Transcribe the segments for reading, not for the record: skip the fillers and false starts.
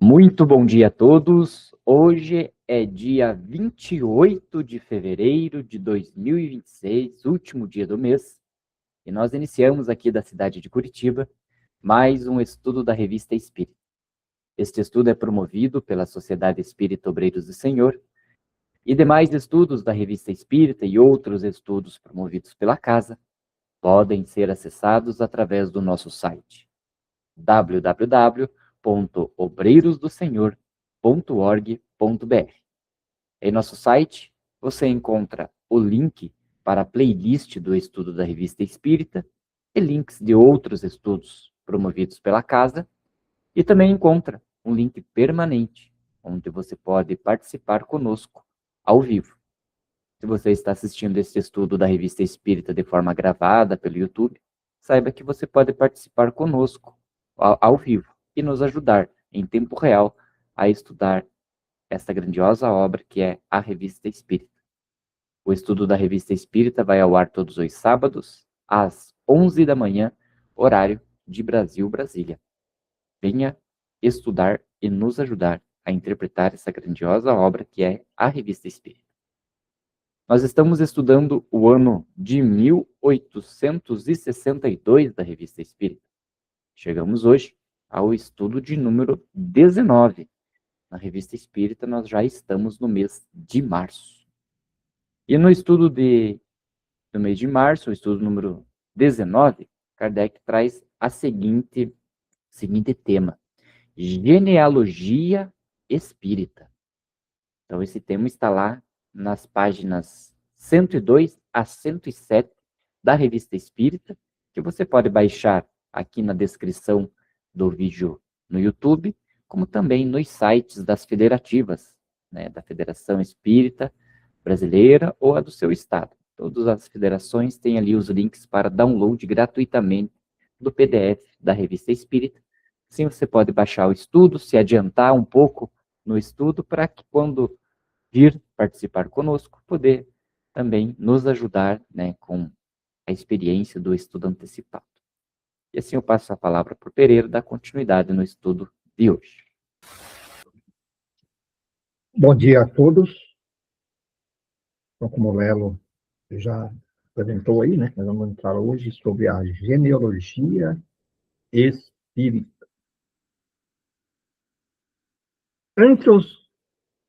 Muito bom dia a todos. Hoje é dia 28 de fevereiro de 2026, último dia do mês, e nós iniciamos aqui da cidade de Curitiba mais um estudo da Revista Espírita. Este estudo é promovido pela Sociedade Espírita Obreiros do Senhor e demais estudos da Revista Espírita e outros estudos promovidos pela casa podem ser acessados através do nosso site www.obreirosdosenhor.org.br. Em nosso site, você encontra o link para a playlist do estudo da Revista Espírita e links de outros estudos promovidos pela casa, e também encontra um link permanente, onde você pode participar conosco ao vivo. Se você está assistindo este estudo da Revista Espírita de forma gravada pelo YouTube, saiba que você pode participar conosco ao vivo e nos ajudar em tempo real a estudar essa grandiosa obra que é a Revista Espírita. O estudo da Revista Espírita vai ao ar todos os sábados, às 11 da manhã, horário de Brasil-Brasília. Venha estudar e nos ajudar a interpretar essa grandiosa obra que é a Revista Espírita. Nós estamos estudando o ano de 1862 da Revista Espírita. Chegamos hoje ao estudo de número 19. Na Revista Espírita, nós já estamos no mês de março. E no estudo do mês de março, o estudo número 19, Kardec traz a seguinte tema: genealogia espírita. Então, esse tema está lá nas páginas 102 a 107 da Revista Espírita, que você pode baixar aqui na descrição do vídeo no YouTube, como também nos sites das federativas, né, da Federação Espírita Brasileira ou a do seu estado. Todas as federações têm ali os links para download gratuitamente do PDF da Revista Espírita. Assim você pode baixar o estudo, se adiantar um pouco no estudo, para que quando vir participar conosco, poder também nos ajudar, né, com a experiência do estudo antecipado. E assim eu passo a palavra para o Pereira dar continuidade no estudo de hoje. Bom dia a todos. Então, como o Lelo já apresentou aí, né, nós vamos entrar hoje sobre a genealogia espírita.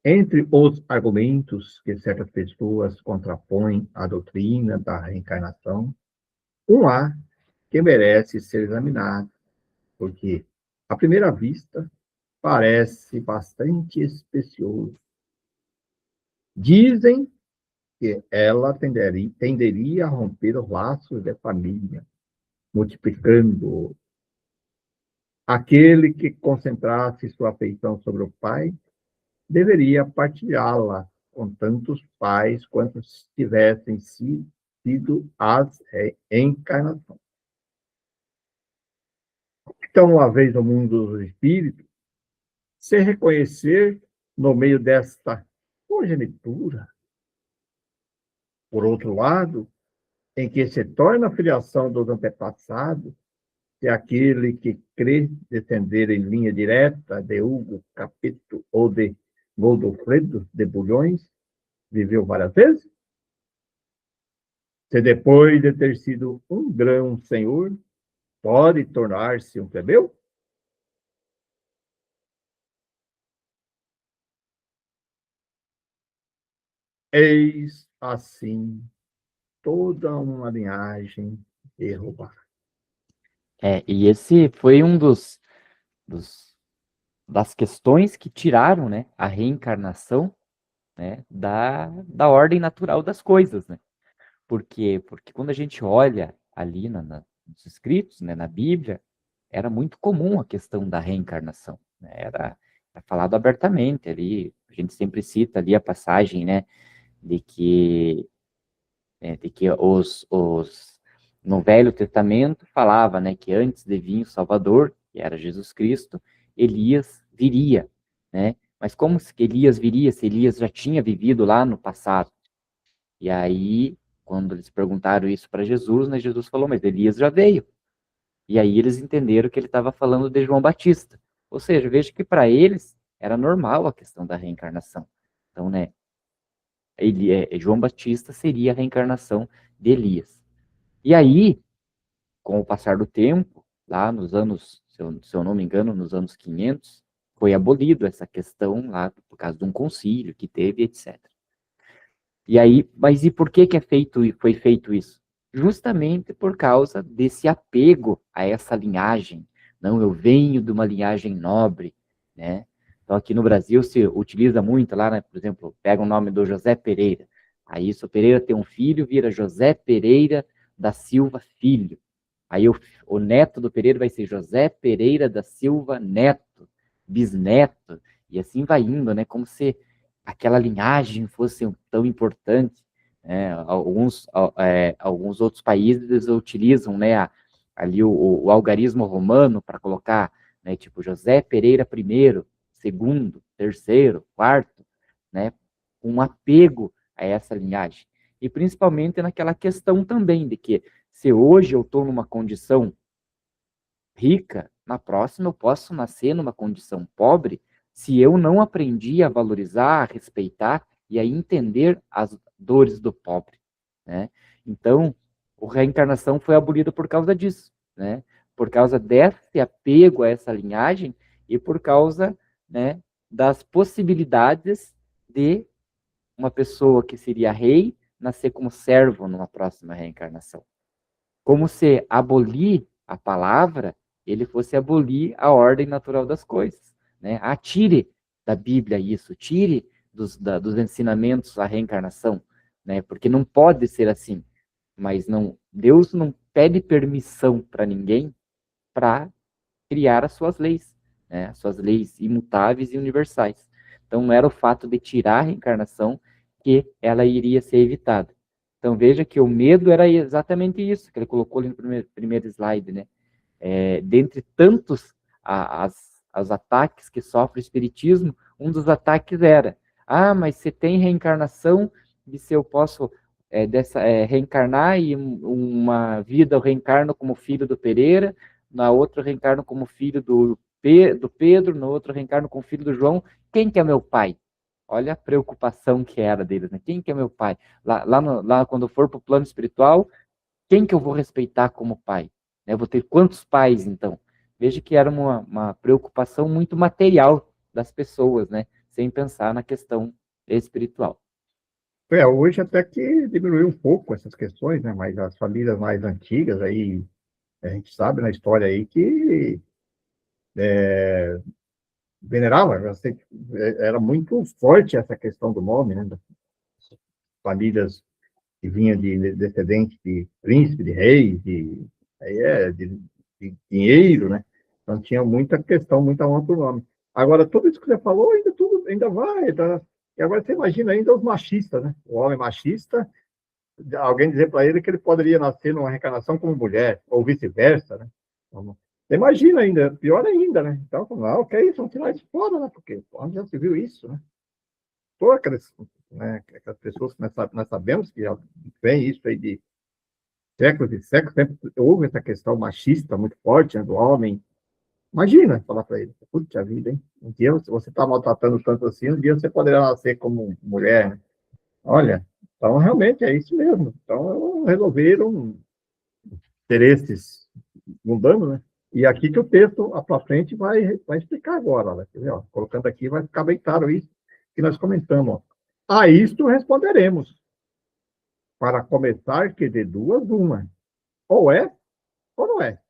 Entre os argumentos que certas pessoas contrapõem à doutrina da reencarnação, um há que merece ser examinado, porque, à primeira vista, parece bastante especioso. Dizem que ela tenderia a romper os laços da família, multiplicando aquele que concentrasse sua afeição sobre o pai, deveria partilhá-la com tantos pais quantos tivessem sido as reencarnações. Então, uma vez no mundo dos espíritos, se reconhecer no meio desta progenitura. Por outro lado, em que se torna a filiação dos antepassados, se aquele que crê descender em linha direta de Hugo Capito ou de Godofredo de Bulhões viveu várias vezes? Se depois de ter sido um grão senhor, pode tornar-se um plebeu? Eis, assim, toda uma linhagem derrubada. E esse foi um das questões que tiraram, né, a reencarnação, né, da ordem natural das coisas, né? Por quê? Porque quando a gente olha ali nos escritos, né, na Bíblia, era muito comum a questão da reencarnação, né? Era falado abertamente ali. A gente sempre cita ali a passagem, né, de que no Velho Testamento falava, né, que antes de vir o Salvador, que era Jesus Cristo, Elias viria, né? Mas como que Elias viria se Elias já tinha vivido lá no passado? E aí, quando eles perguntaram isso para Jesus, né, Jesus falou, mas Elias já veio. E aí eles entenderam que ele estava falando de João Batista. Ou seja, veja que para eles era normal a questão da reencarnação. Então, né, João Batista seria a reencarnação de Elias. E aí, com o passar do tempo, lá nos anos, se eu não me engano, nos anos 500, foi abolido essa questão lá por causa de um concílio que teve, etc. E aí, mas e por que foi feito isso? Justamente por causa desse apego a essa linhagem. Não, eu venho de uma linhagem nobre, né? Então aqui no Brasil se utiliza muito lá, né? Por exemplo, pega o nome do José Pereira. Aí o Pereira tem um filho, vira José Pereira da Silva Filho. Aí o neto do Pereira vai ser José Pereira da Silva Neto, bisneto, e assim vai indo, né? Como se aquela linhagem fosse tão importante. Né? Alguns outros países utilizam, né, ali o algarismo romano para colocar, né, tipo José Pereira I, segundo, terceiro, quarto, né, um apego a essa linhagem. E principalmente naquela questão também de que se hoje eu estou numa condição rica, na próxima eu posso nascer numa condição pobre se eu não aprendi a valorizar, a respeitar e a entender as dores do pobre, né? Então, a reencarnação foi abolida por causa disso, né? Por causa desse apego a essa linhagem e por causa, né, das possibilidades de uma pessoa que seria rei nascer como servo numa próxima reencarnação. Como se abolir a palavra, ele fosse abolir a ordem natural das coisas. Né? Tire da Bíblia isso, tire dos ensinamentos a reencarnação, né? Porque não pode ser assim. Mas não, Deus não pede permissão para ninguém para criar as suas leis, né? As suas leis imutáveis e universais. Então não era o fato de tirar a reencarnação que ela iria ser evitada. Então veja que o medo era exatamente isso que ele colocou ali no primeiro slide, né? Dentre tantos as ataques que sofre o espiritismo, um dos ataques era: mas você tem reencarnação, e se eu posso reencarnar e uma vida eu reencarno como filho do Pereira, na outra eu reencarno como filho do Pedro, na outra eu reencarno como filho do João. Quem que é meu pai? Olha a preocupação que era deles, né? Quem que é meu pai? Lá quando eu for para o plano espiritual, quem que eu vou respeitar como pai? Eu vou ter quantos pais, então? Veja que era uma preocupação muito material das pessoas, né? Sem pensar na questão espiritual. Hoje até que diminuiu um pouco essas questões, né? Mas as famílias mais antigas aí, a gente sabe na história aí que venerava, era muito forte essa questão do nome, né? Das famílias que vinham de descendentes de príncipe, de reis, de dinheiro, né? Então tinha muita questão, muita honra por nome. Agora, tudo isso que você falou, ainda vai. Tá? E agora você imagina ainda os machistas, né? O homem machista, alguém dizer para ele que ele poderia nascer numa reencarnação como mulher, ou vice-versa, né? Então, você imagina ainda, pior ainda, né? Então, não, que é isso, vamos tirar isso fora, né? Porque onde já se viu isso, né? Todas aquelas pessoas que nós sabemos que já vem isso aí de séculos e séculos, sempre houve essa questão machista muito forte, né, do homem. Imagina falar para ele, puta vida, hein? Um dia você está maltratando tanto assim, um dia você poderá nascer como mulher, né? Olha, então realmente é isso mesmo. Então resolveram interesses mundanos, né? E aqui que o texto, para frente, vai explicar agora. Né? Ó, colocando aqui, vai ficar bem claro isso que nós comentamos. Ó. A isto responderemos. Para começar, que de duas, uma. Ou é, ou não é.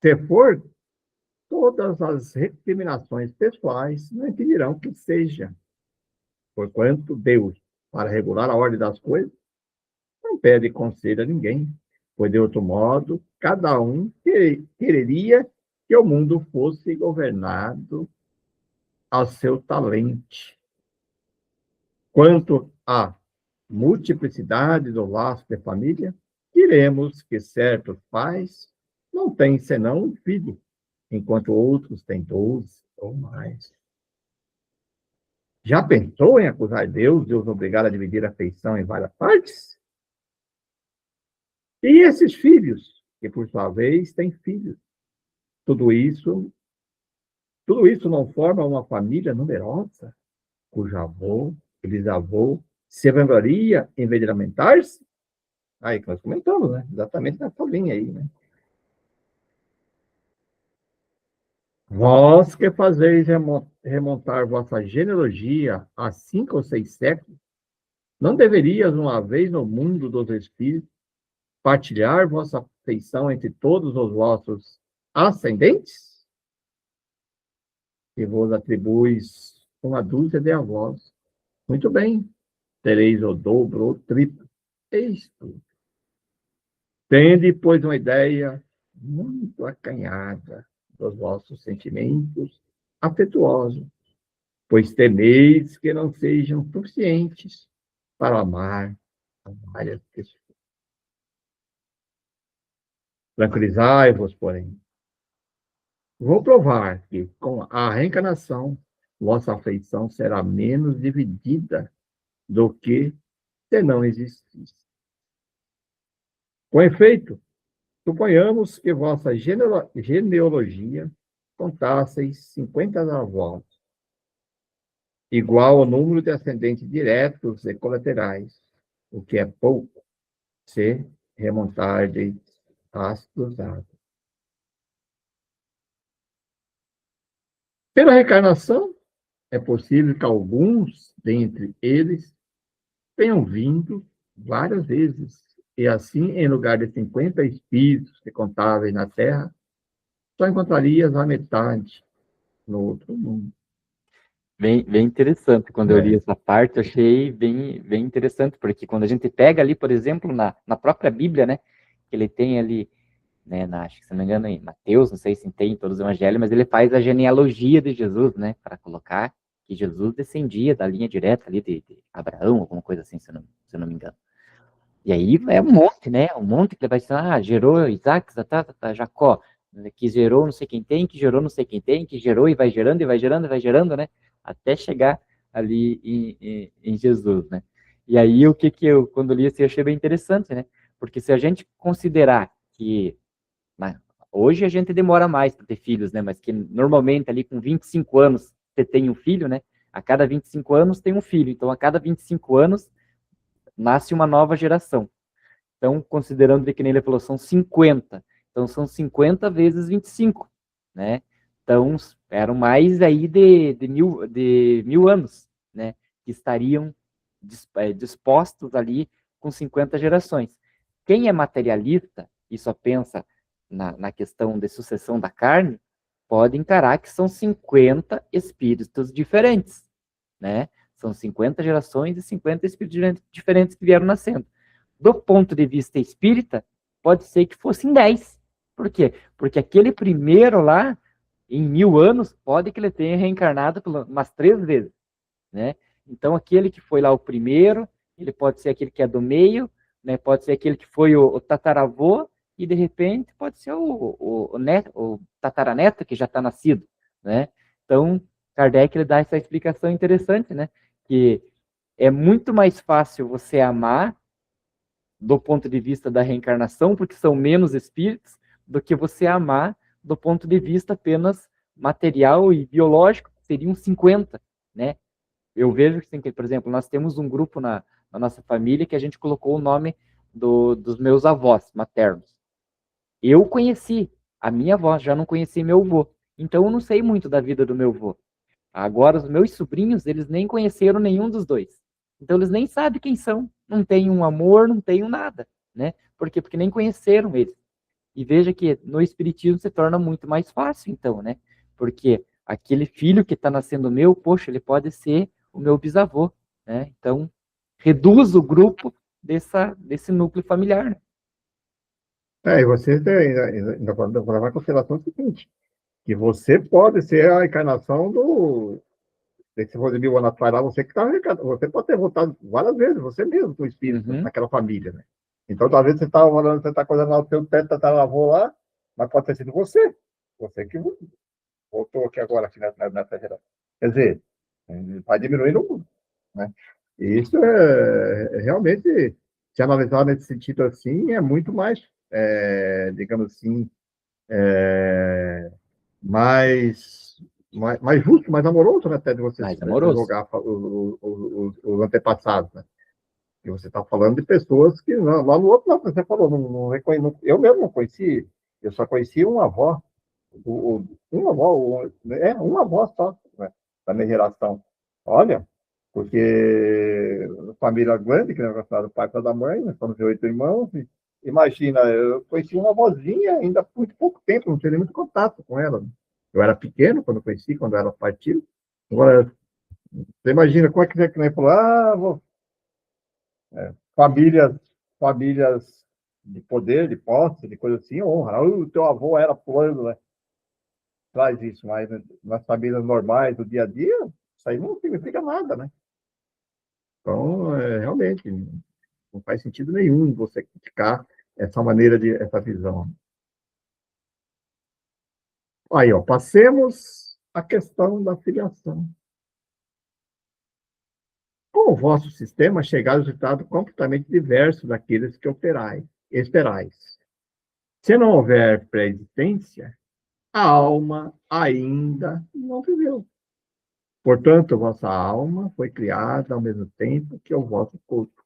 Se for, todas as recriminações pessoais não impedirão que seja. Porquanto Deus, para regular a ordem das coisas, não pede conselho a ninguém, pois de outro modo, cada um quereria que o mundo fosse governado a seu talento. Quanto à multiplicidade do laço de família, diremos que certos pais não têm senão um filho, enquanto outros têm 12 ou mais. Já pensou em acusar Deus e os obrigar a dividir a afeição em várias partes? E esses filhos, que por sua vez têm filhos, tudo isso Tudo isso não forma uma família numerosa, cujo avô e bisavô se vangloria em vez de lamentar-se? Aí que nós comentamos, né? Exatamente nessa linha aí, né? Vós que fazeis remontar vossa genealogia a 5 ou 6 séculos, não deverias, uma vez no mundo dos espíritos, partilhar vossa afeição entre todos os vossos ascendentes? E vos atribuis uma dúzia de avós. Muito bem, tereis o dobro ou triplo. Eis tudo. Tende, pois, uma ideia muito acanhada dos vossos sentimentos afetuosos, pois temeis que não sejam suficientes para amar várias pessoas. Tranquilizai-vos, porém. Vou provar que, com a reencarnação, vossa afeição será menos dividida do que se não existisse. Com efeito, suponhamos que vossa genealogia contasseis 50 avós, igual ao número de ascendentes diretos e colaterais, o que é pouco, se remontardes astros átomos. Pela reencarnação, é possível que alguns dentre eles tenham vindo várias vezes, e assim, em lugar de 50 espíritos que contáveis na Terra, só encontrarias a metade no outro mundo. Bem interessante. Quando eu li É. essa parte, eu achei bem interessante, porque quando a gente pega ali, por exemplo, na própria Bíblia, né, que ele tem ali, né, acho que se não me engano, em Mateus, não sei se tem em todos os evangelhos, mas ele faz a genealogia de Jesus, né, para colocar que Jesus descendia da linha direta ali de Abraão, alguma coisa assim, se eu não me engano. E aí é um monte, né? Um monte que ele vai dizer, gerou Isaac, Jacó, que gerou não sei quem tem, que gerou não sei quem tem, que gerou e vai gerando, e vai gerando, e vai gerando, né? Até chegar ali em Jesus, né? E aí o que eu, quando li assim, eu achei bem interessante, né? Porque se a gente considerar que hoje a gente demora mais para ter filhos, né? Mas que normalmente ali com 25 anos você tem um filho, né? A cada 25 anos tem um filho. Então, a cada 25 anos nasce uma nova geração. Então, considerando que nem ele falou, são 50. Então, são 50 vezes 25, né? Então, eram mais aí de mil anos, né? Que estariam dispostos ali com 50 gerações. Quem é materialista e só pensa na questão de sucessão da carne, pode encarar que são 50 espíritos diferentes, né? São 50 gerações e 50 espíritos diferentes que vieram nascendo. Do ponto de vista espírita, pode ser que fossem 10. Por quê? Porque aquele primeiro lá, em 1000 anos, pode que ele tenha reencarnado umas 3 vezes, né? Então, aquele que foi lá o primeiro, ele pode ser aquele que é do meio, né? Pode ser aquele que foi o tataravô, e de repente pode ser o tataraneto que já está nascido, né? Então, Kardec ele dá essa explicação interessante, né? Que é muito mais fácil você amar do ponto de vista da reencarnação, porque são menos espíritos, do que você amar do ponto de vista apenas material e biológico, que seriam 50, né? Eu vejo que, por exemplo, nós temos um grupo na nossa família que a gente colocou o nome dos meus avós maternos. Eu conheci a minha avó, já não conheci meu avô. Então eu não sei muito da vida do meu avô. Agora, os meus sobrinhos, eles nem conheceram nenhum dos dois. Então, eles nem sabem quem são. Não tem um amor, não tem um nada, né? Por quê? Porque nem conheceram eles. E veja que no Espiritismo se torna muito mais fácil, então, né? Porque aquele filho que está nascendo meu, poxa, ele pode ser o meu bisavô, né? Então, reduz o grupo desse núcleo familiar, né? E você ainda pode levar em consideração o seguinte, que você pode ser a encarnação do... Se for de 1000 anos atrás, lá, você que está reencarnado. Você pode ter voltado várias vezes, você mesmo, com o espírito, Uhum. naquela família, né? Então, talvez você está morando, você está coisando lá o seu teto, tataravô lá, mas pode ter sido você. Você que voltou aqui agora, aqui nessa geração. Quer dizer, vai diminuindo o mundo, né? E isso realmente, se analisar nesse sentido assim, é muito mais, digamos assim, mais mais justo, mais amoroso, né, até de você Mais amoroso. jogar os antepassados, né? E você está falando de pessoas que lá no outro lado, você falou, eu mesmo não conheci, eu só conheci uma avó, uma avó, uma avó só, né, da minha geração. Olha, porque família grande, que é do pai para da mãe, nós somos 8 irmãos, e imagina, eu conheci uma avózinha ainda por muito pouco tempo, não tinha nem muito contato com ela. Eu era pequeno quando conheci, quando ela partiu. Agora, você imagina como é que você falou, famílias, famílias de poder, de posse, de coisa assim, honra. O teu avô era fulano, né? Traz isso, mas nas famílias normais do dia a dia, isso aí não significa nada, né? Então, realmente, não faz sentido nenhum você criticar essa visão. Aí, ó, passemos à questão da filiação. Com o vosso sistema, chegar ao resultado completamente diverso daqueles que esperais. Se não houver pré-existência, a alma ainda não viveu. Portanto, vossa alma foi criada ao mesmo tempo que o vosso corpo.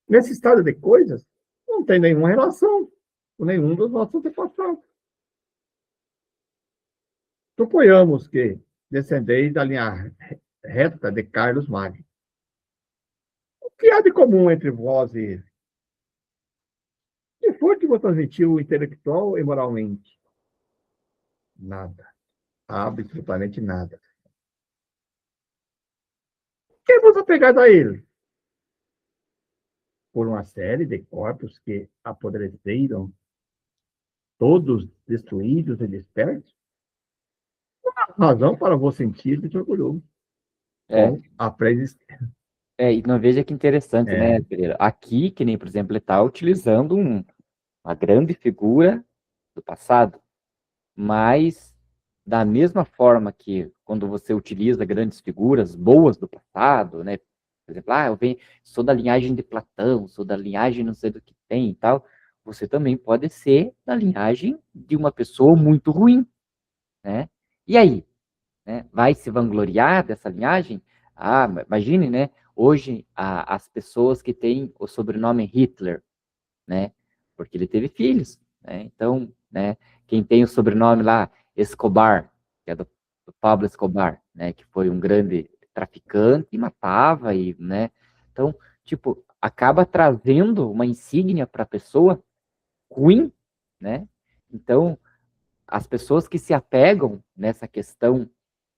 Nesse estado de coisas, não tem nenhuma relação com nenhum dos nossos antepassados. Suponhamos que descendeis da linha reta de Carlos Magno. O que há de comum entre vós e ele? Que foi que vos transmitiu intelectual e moralmente? Nada. Absolutamente nada. Quem vos apegado a ele? Por uma série de corpos que apodreceram, todos destruídos e dispersos? Razão para vos sentir orgulhoso É, com a pré-existência. e não veja que interessante, né, É, Pereira? Aqui, que nem, por exemplo, ele está utilizando uma grande figura do passado, mas da mesma forma que quando você utiliza grandes figuras boas do passado, né? Por exemplo, sou da linhagem de Platão, sou da linhagem não sei do que tem e tal, você também pode ser da linhagem de uma pessoa muito ruim, né? E aí, né? Vai se vangloriar dessa linhagem? Ah, imagine, né? Hoje, as pessoas que têm o sobrenome Hitler, né? Porque ele teve filhos, né? Então, né? Quem tem o sobrenome lá, Escobar, que é do Pablo Escobar, né? Que foi um grande traficante e matava, e, né? Então, tipo, acaba trazendo uma insígnia para a pessoa ruim, né? Então, as pessoas que se apegam nessa questão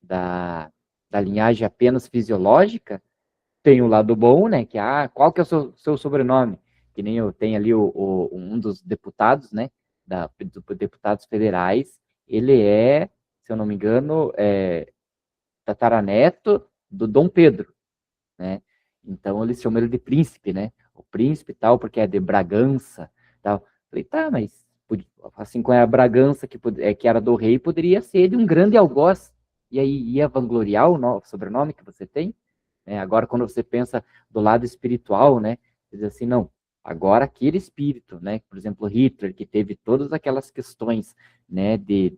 da, da linhagem apenas fisiológica, tem o lado bom, né? Que, qual que é o seu sobrenome? Que nem eu tenho ali um dos deputados, né? Deputados federais, ele é, se eu não me engano, tataraneto do Dom Pedro, né? Então eles chamam ele de príncipe, né? O príncipe tal, porque é de Bragança, tal. Falei, tá, mas assim como é a Bragança que era do rei, poderia ser de um grande algoz. E aí ia vangloriar o sobrenome que você tem? Agora, quando você pensa do lado espiritual, né? Diz assim, não, agora aquele espírito, né? Por exemplo, Hitler, que teve todas aquelas questões, né, de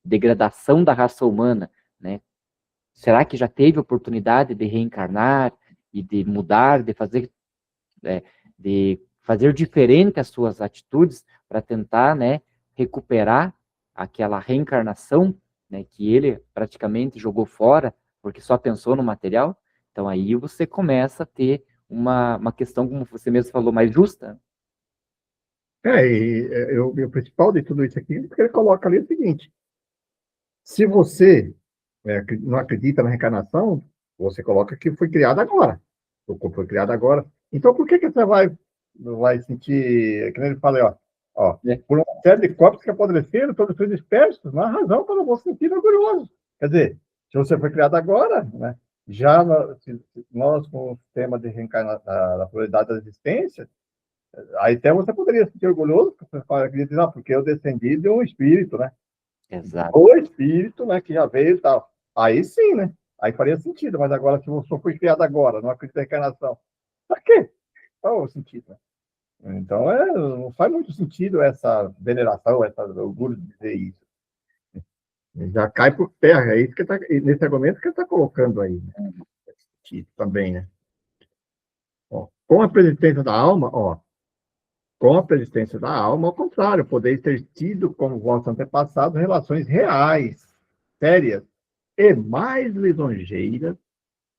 degradação da raça humana, né? Será que já teve oportunidade de reencarnar e de mudar, é, de fazer diferente as suas atitudes para tentar, né, recuperar aquela reencarnação, né, que ele praticamente jogou fora porque só pensou no material? Então aí você começa a ter uma questão, como você mesmo falou, mais justa. o principal de tudo isso aqui é porque ele coloca ali o seguinte: se você não acredita na reencarnação, você coloca que foi criado agora. O corpo foi criado agora. Então, por que você vai sentir, que nem ele fala, ó, Né? por uma série de corpos que apodreceram, todos os dispersos, não há razão para não se sentir orgulhoso. Quer dizer, se você foi criado agora, né, já nós, com o sistema de reencarnação, da probabilidade da existência, aí até você poderia se sentir orgulhoso, porque você acredita, porque eu descendi de um espírito, né? Exato. O espírito, né, que já veio e tal. Aí sim, né? Aí faria sentido, mas agora, se você foi criado agora, não acredita na encarnação, pra quê? Qual o sentido, né? Então, não faz muito sentido essa veneração, esse orgulho de dizer isso. Já cai por terra. É isso que nesse argumento que ele está colocando aí, né? Também, né? Ó, com a persistência da alma, ó, com a persistência da alma, ao contrário, podeis ter tido com vossos antepassados relações reais, sérias e mais lisonjeiras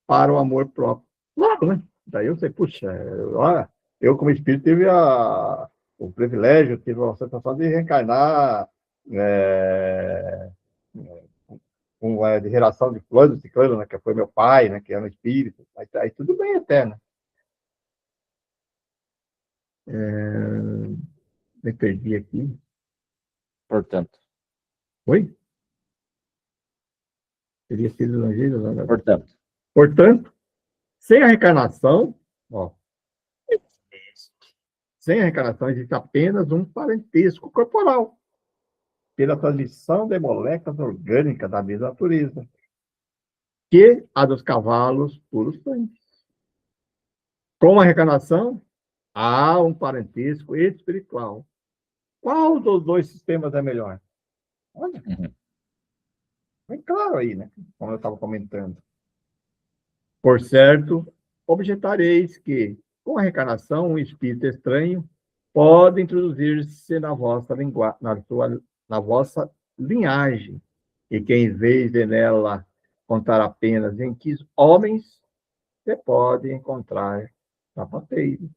para o amor próprio. Claro, né? Daí eu sei, puxa, olha, eu como espírito tive o privilégio, tive a sensação de reencarnar de geração de fulano, de ciclano, né, que foi meu pai, né, que era um espírito. Aí tudo bem até, né? Me perdi aqui. Portanto. Oi? Teria sido lisonjeiro, não, não. Portanto. Portanto, sem a reencarnação, ó, sem a reencarnação existe apenas um parentesco corporal, pela transmissão de moléculas orgânicas da mesma natureza, que a dos cavalos puros sangue. Com a reencarnação, há um parentesco espiritual. Qual dos dois sistemas é melhor? Olha, bem claro aí, né? Como eu estava comentando. Por certo, objetareis que, com a reencarnação, um espírito estranho pode introduzir-se na vossa linhagem, e que, em vez de nela contar apenas em que homens, você pode encontrar sapateiro.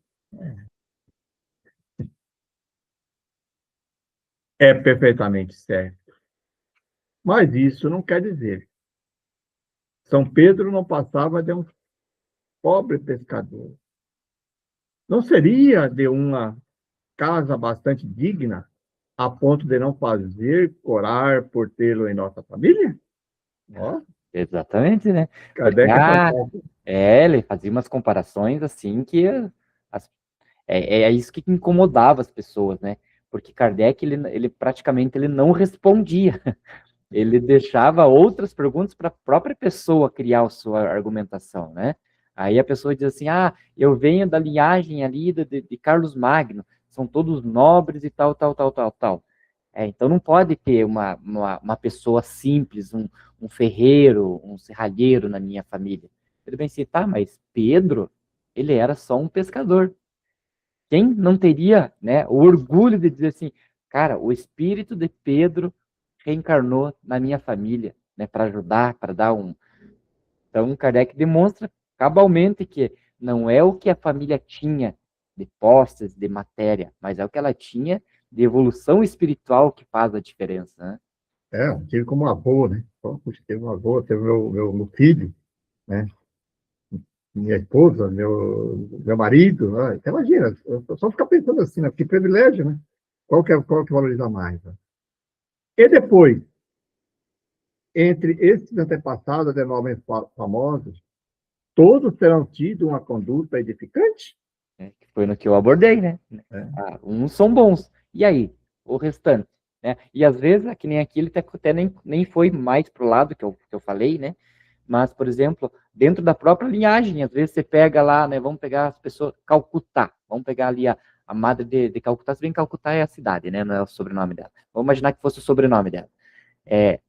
É perfeitamente certo. Mas isso não quer dizer. São Pedro não passava de um pobre pescador. Não seria de uma casa bastante digna, a ponto de não fazer corar por tê-lo em nossa família? Ó, Exatamente, né? Porque, Kardec é fantástico. ele fazia umas comparações assim que as- é isso que incomodava as pessoas, né? Porque Kardec, ele praticamente ele não respondia. Ele deixava outras perguntas para a própria pessoa criar a sua argumentação, né? Aí a pessoa diz assim, eu venho da linhagem ali de Carlos Magno, são todos nobres e tal, tal, tal, tal, tal. Então não pode ter uma pessoa simples, um ferreiro, um serralheiro na minha família. Ele bem assim, tá, mas Pedro, ele era só um pescador. Quem não teria, né, o orgulho de dizer assim, cara, o espírito de Pedro reencarnou na minha família, né, para ajudar, para dar um. Então, Kardec demonstra cabalmente que não é o que a família tinha de posses, de matéria, mas é o que ela tinha de evolução espiritual que faz a diferença, né? Eu tive como avô, né? Puxa, teve um avô, teve meu filho, né? Minha esposa, meu marido. Né? Então, imagina, eu só ficar pensando assim, né? Que privilégio, né? Qual que valoriza mais? Né? E depois, entre esses antepassados de nomes famosos, todos terão tido uma conduta edificante? Que foi no que eu abordei, né? É. Uns são bons. E aí? O restante? Né? E às vezes, que nem aqui, ele até nem foi mais pro lado que eu falei, né? Mas, por exemplo, dentro da própria linhagem, às vezes você pega lá, né? Vamos pegar as pessoas, Calcutá. Vamos pegar ali a madre de Calcutá. Se bem que Calcutá é a cidade, né? Não é o sobrenome dela. Vamos imaginar que fosse o sobrenome dela.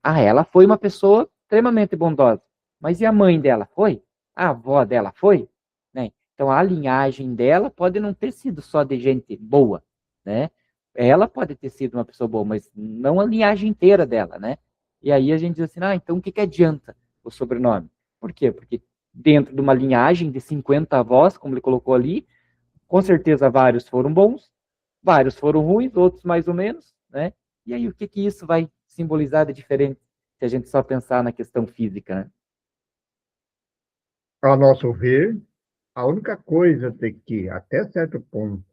Ela foi uma pessoa extremamente bondosa. Mas e a mãe dela foi? A avó dela foi? Né? Então a linhagem dela pode não ter sido só de gente boa, né? Ela pode ter sido uma pessoa boa, mas não a linhagem inteira dela, né? E aí a gente diz assim, então o que adianta o sobrenome? Por quê? Porque dentro de uma linhagem de 50 avós, como ele colocou ali, com certeza vários foram bons, vários foram ruins, outros mais ou menos, né? E aí o que isso vai simbolizar de diferente se a gente só pensar na questão física, né? A nosso ver, a única coisa de que, até certo ponto,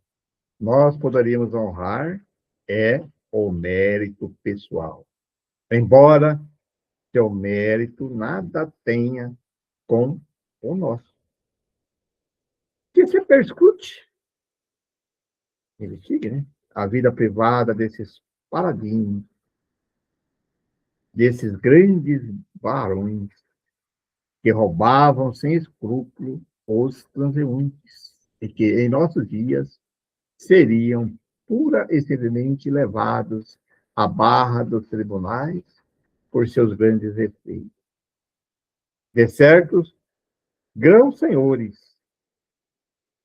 nós poderíamos honrar é o mérito pessoal. Embora seu mérito nada tenha com o nosso. Que se perscute, investigue, né? A vida privada desses paladins, desses grandes barões que roubavam sem escrúpulo os transeuntes e que, em nossos dias, seriam pura e simplesmente levados à barra dos tribunais por seus grandes efeitos. De certos grãos senhores,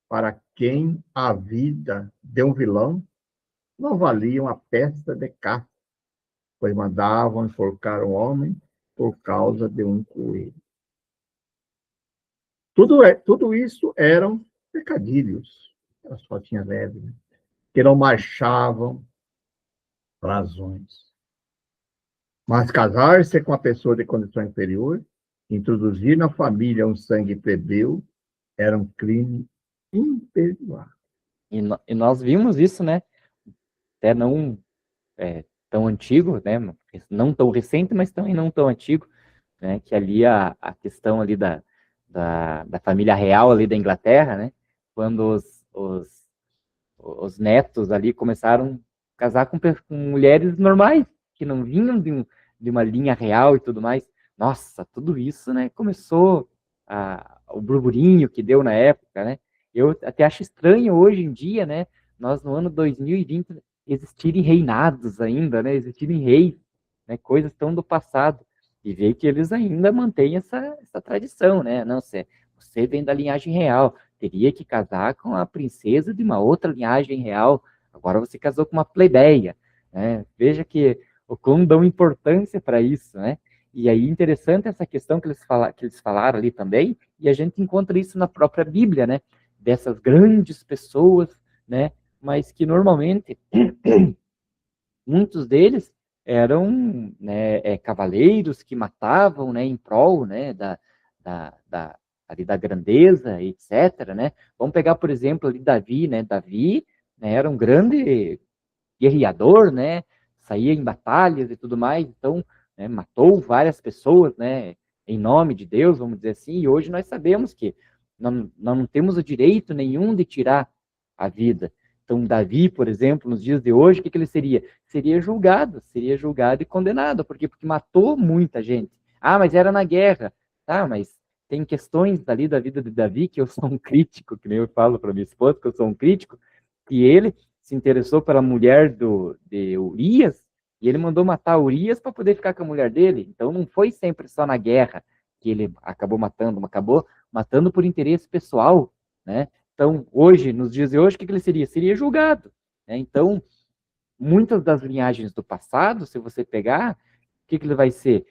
para quem a vida de um vilão não valia uma peça de caça, pois mandavam enforcar um homem por causa de um coelho. Tudo isso eram pecadilhos, era só tinha leve, né? Que não marchavam razões. Mas casar-se com uma pessoa de condição inferior, introduzir na família um sangue plebeu, era um crime imperdoável. E nós vimos isso, né? Até não tão antigo, né? Não tão recente, mas também não tão antigo, né? Que ali a questão ali da família real ali da Inglaterra, né? Quando os netos ali começaram a casar com mulheres normais, que não vinham de uma linha real e tudo mais. Nossa, tudo isso, né? Começou o burburinho que deu na época, né? Eu até acho estranho hoje em dia, né? Nós no ano 2020 existirem reinados ainda, né? Existirem reis, né? Coisas tão do passado. E ver que eles ainda mantêm essa tradição, né? Não, você vem da linhagem real, teria que casar com a princesa de uma outra linhagem real. Agora você casou com uma plebeia, né? Veja que o quão dão importância para isso, né? E aí interessante essa questão que eles falaram ali também, e a gente encontra isso na própria Bíblia, né? Dessas grandes pessoas, né? Mas que normalmente muitos deles eram, né, cavaleiros que matavam, né, em prol, né, ali da grandeza, etc., né? Vamos pegar, por exemplo, ali Davi, né? Davi, né, era um grande guerreador, né? Saía em batalhas e tudo mais, então, né, matou várias pessoas, né, em nome de Deus, vamos dizer assim, e hoje nós sabemos que nós não temos o direito nenhum de tirar a vida. Então, Davi, por exemplo, nos dias de hoje, o que ele seria? Seria julgado e condenado. Por quê? Porque matou muita gente. Ah, mas era na guerra. Tá, mas tem questões dali da vida de Davi que eu sou um crítico, que nem eu falo para minha esposa, que eu sou um crítico, que ele se interessou pela mulher de Urias, e ele mandou matar Urias para poder ficar com a mulher dele. Então, não foi sempre só na guerra que ele acabou matando por interesse pessoal, né? Então, hoje, nos dias de hoje, o que ele seria? Seria julgado, né? Então, muitas das linhagens do passado, se você pegar, o que ele vai ser?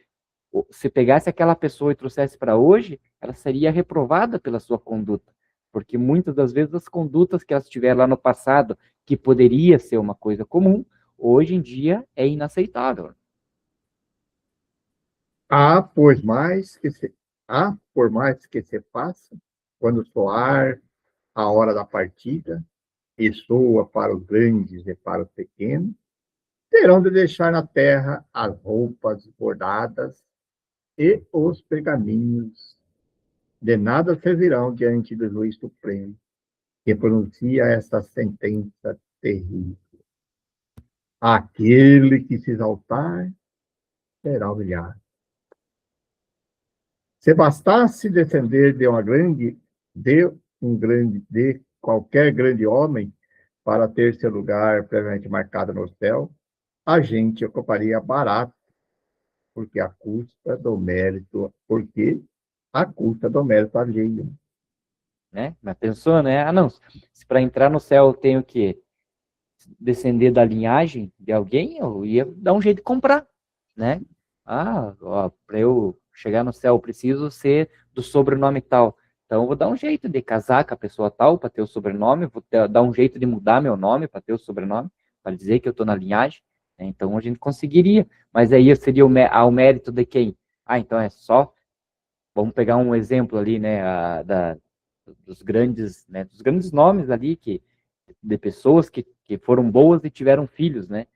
Se pegasse aquela pessoa e trouxesse para hoje, ela seria reprovada pela sua conduta, porque muitas das vezes as condutas que elas tiveram lá no passado, que poderia ser uma coisa comum, hoje em dia é inaceitável. Há, por mais que se faça, quando soar a hora da partida, e soa para os grandes e para os pequenos, terão de deixar na terra as roupas bordadas e os pergaminhos. De nada servirão diante do juiz supremo, que pronuncia esta sentença terrível. Aquele que se exaltar será humilhado. Se bastasse descender de qualquer grande homem para ter seu lugar previamente marcado no céu, a gente ocuparia barato, porque a custa do mérito alheio. Né? Mas pensou, né? Ah, não, se para entrar no céu eu tenho que descender da linhagem de alguém, eu ia dar um jeito de comprar, né? Ah, para eu chegar no céu, eu preciso ser do sobrenome tal. Então, eu vou dar um jeito de casar com a pessoa tal para ter o sobrenome, dar um jeito de mudar meu nome para ter o sobrenome, para dizer que eu estou na linhagem. Né? Então, a gente conseguiria. Mas aí seria ao mérito de quem? Ah, então é só. Vamos pegar um exemplo ali, né, dos grandes nomes ali de pessoas que foram boas e tiveram filhos, né?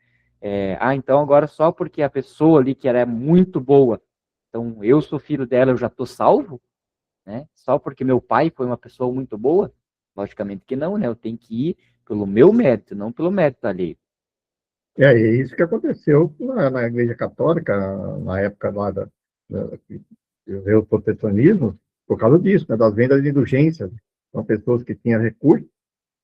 Então agora só porque a pessoa ali que era muito boa, então eu sou filho dela, eu já estou salvo, né? Só porque meu pai foi uma pessoa muito boa? Logicamente que não, né? Eu tenho que ir pelo meu mérito, não pelo mérito alheio. É isso que aconteceu na Igreja Católica, na época lá que veio o protecionismo, por causa disso, né, das vendas de indulgências. São pessoas que tinham recursos.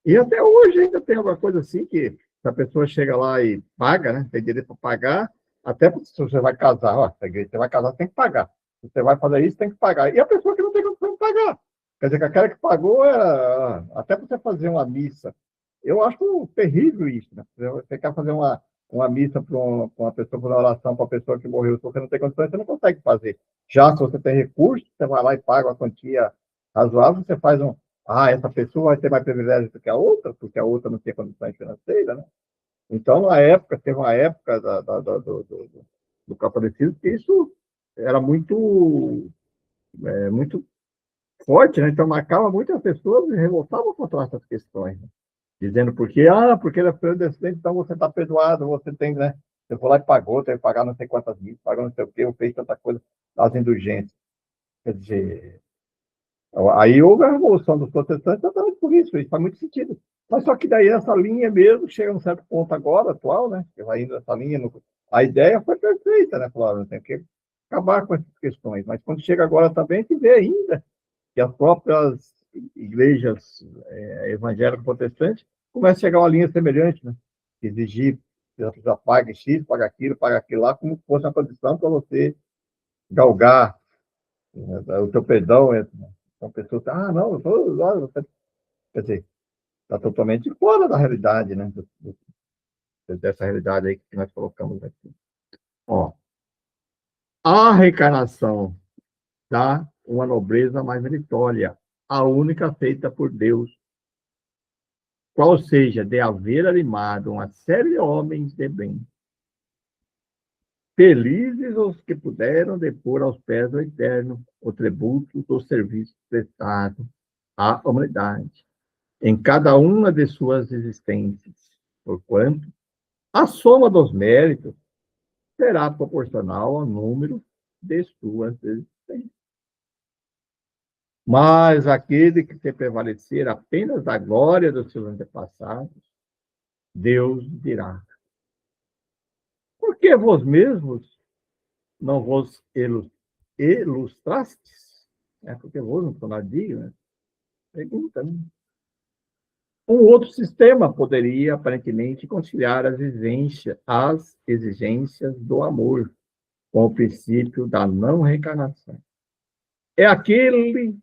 E até hoje ainda tem alguma coisa assim que se a pessoa chega lá e paga, né, tem direito para pagar, Até se você vai casar, ó, essa igreja, você vai casar, tem que pagar. Se você vai fazer isso, tem que pagar. E a pessoa que não tem condição de pagar. Quer dizer, que aquela que pagou era. Até para você fazer uma missa. Eu acho terrível isso, né? Você quer fazer uma missa para uma pessoa, fazer uma oração para a pessoa que morreu, se você não tem condições, você não consegue fazer. Já se você tem recurso, você vai lá e paga uma quantia razoável, você faz um. Ah, essa pessoa vai ter mais privilégio do que a outra, porque a outra não tem condições financeiras, né? Então, na época, teve uma época do catolicismo que isso era muito forte, né? Então, marcava muitas pessoas e revoltavam contra essas questões, né? Dizendo porque ele é filho descendente, então você está perdoado, você tem, né? Você foi lá e pagou, teve que pagar não sei quantas mil, pagou não sei o quê, ou fez tanta coisa, as indulgências. Quer dizer, aí houve a revolução dos protestantes exatamente por isso faz muito sentido. Mas só que daí essa linha mesmo chega a um certo ponto agora, atual, né? Que vai indo essa linha. A ideia foi perfeita, né? Falaram, tem que acabar com essas questões. Mas quando chega agora também, se vê ainda que as próprias igrejas evangélicas protestantes começam a chegar a uma linha semelhante, né? Exigir que a pessoa pague X, paga aquilo lá, como se fosse uma condição para você galgar, né, o teu perdão. Então, pessoas, não, eu tô, quer dizer, está totalmente fora da realidade, né? Dessa realidade aí que nós colocamos aqui. Ó, a reencarnação dá uma nobreza mais meritória, a única feita por Deus, qual seja de haver animado uma série de homens de bem. Felizes os que puderam depor aos pés do Eterno o tributo do serviço prestado à humanidade, em cada uma de suas existências, porquanto a soma dos méritos será proporcional ao número de suas existências. Mas aquele que se prevalecer apenas da glória dos seus antepassados, Deus dirá: por que vós mesmos não vos ilustrastes? Porque vós não são nadios, né? Pergunta, né? Um outro sistema poderia, aparentemente, conciliar as exigências do amor com o princípio da não reencarnação. É aquele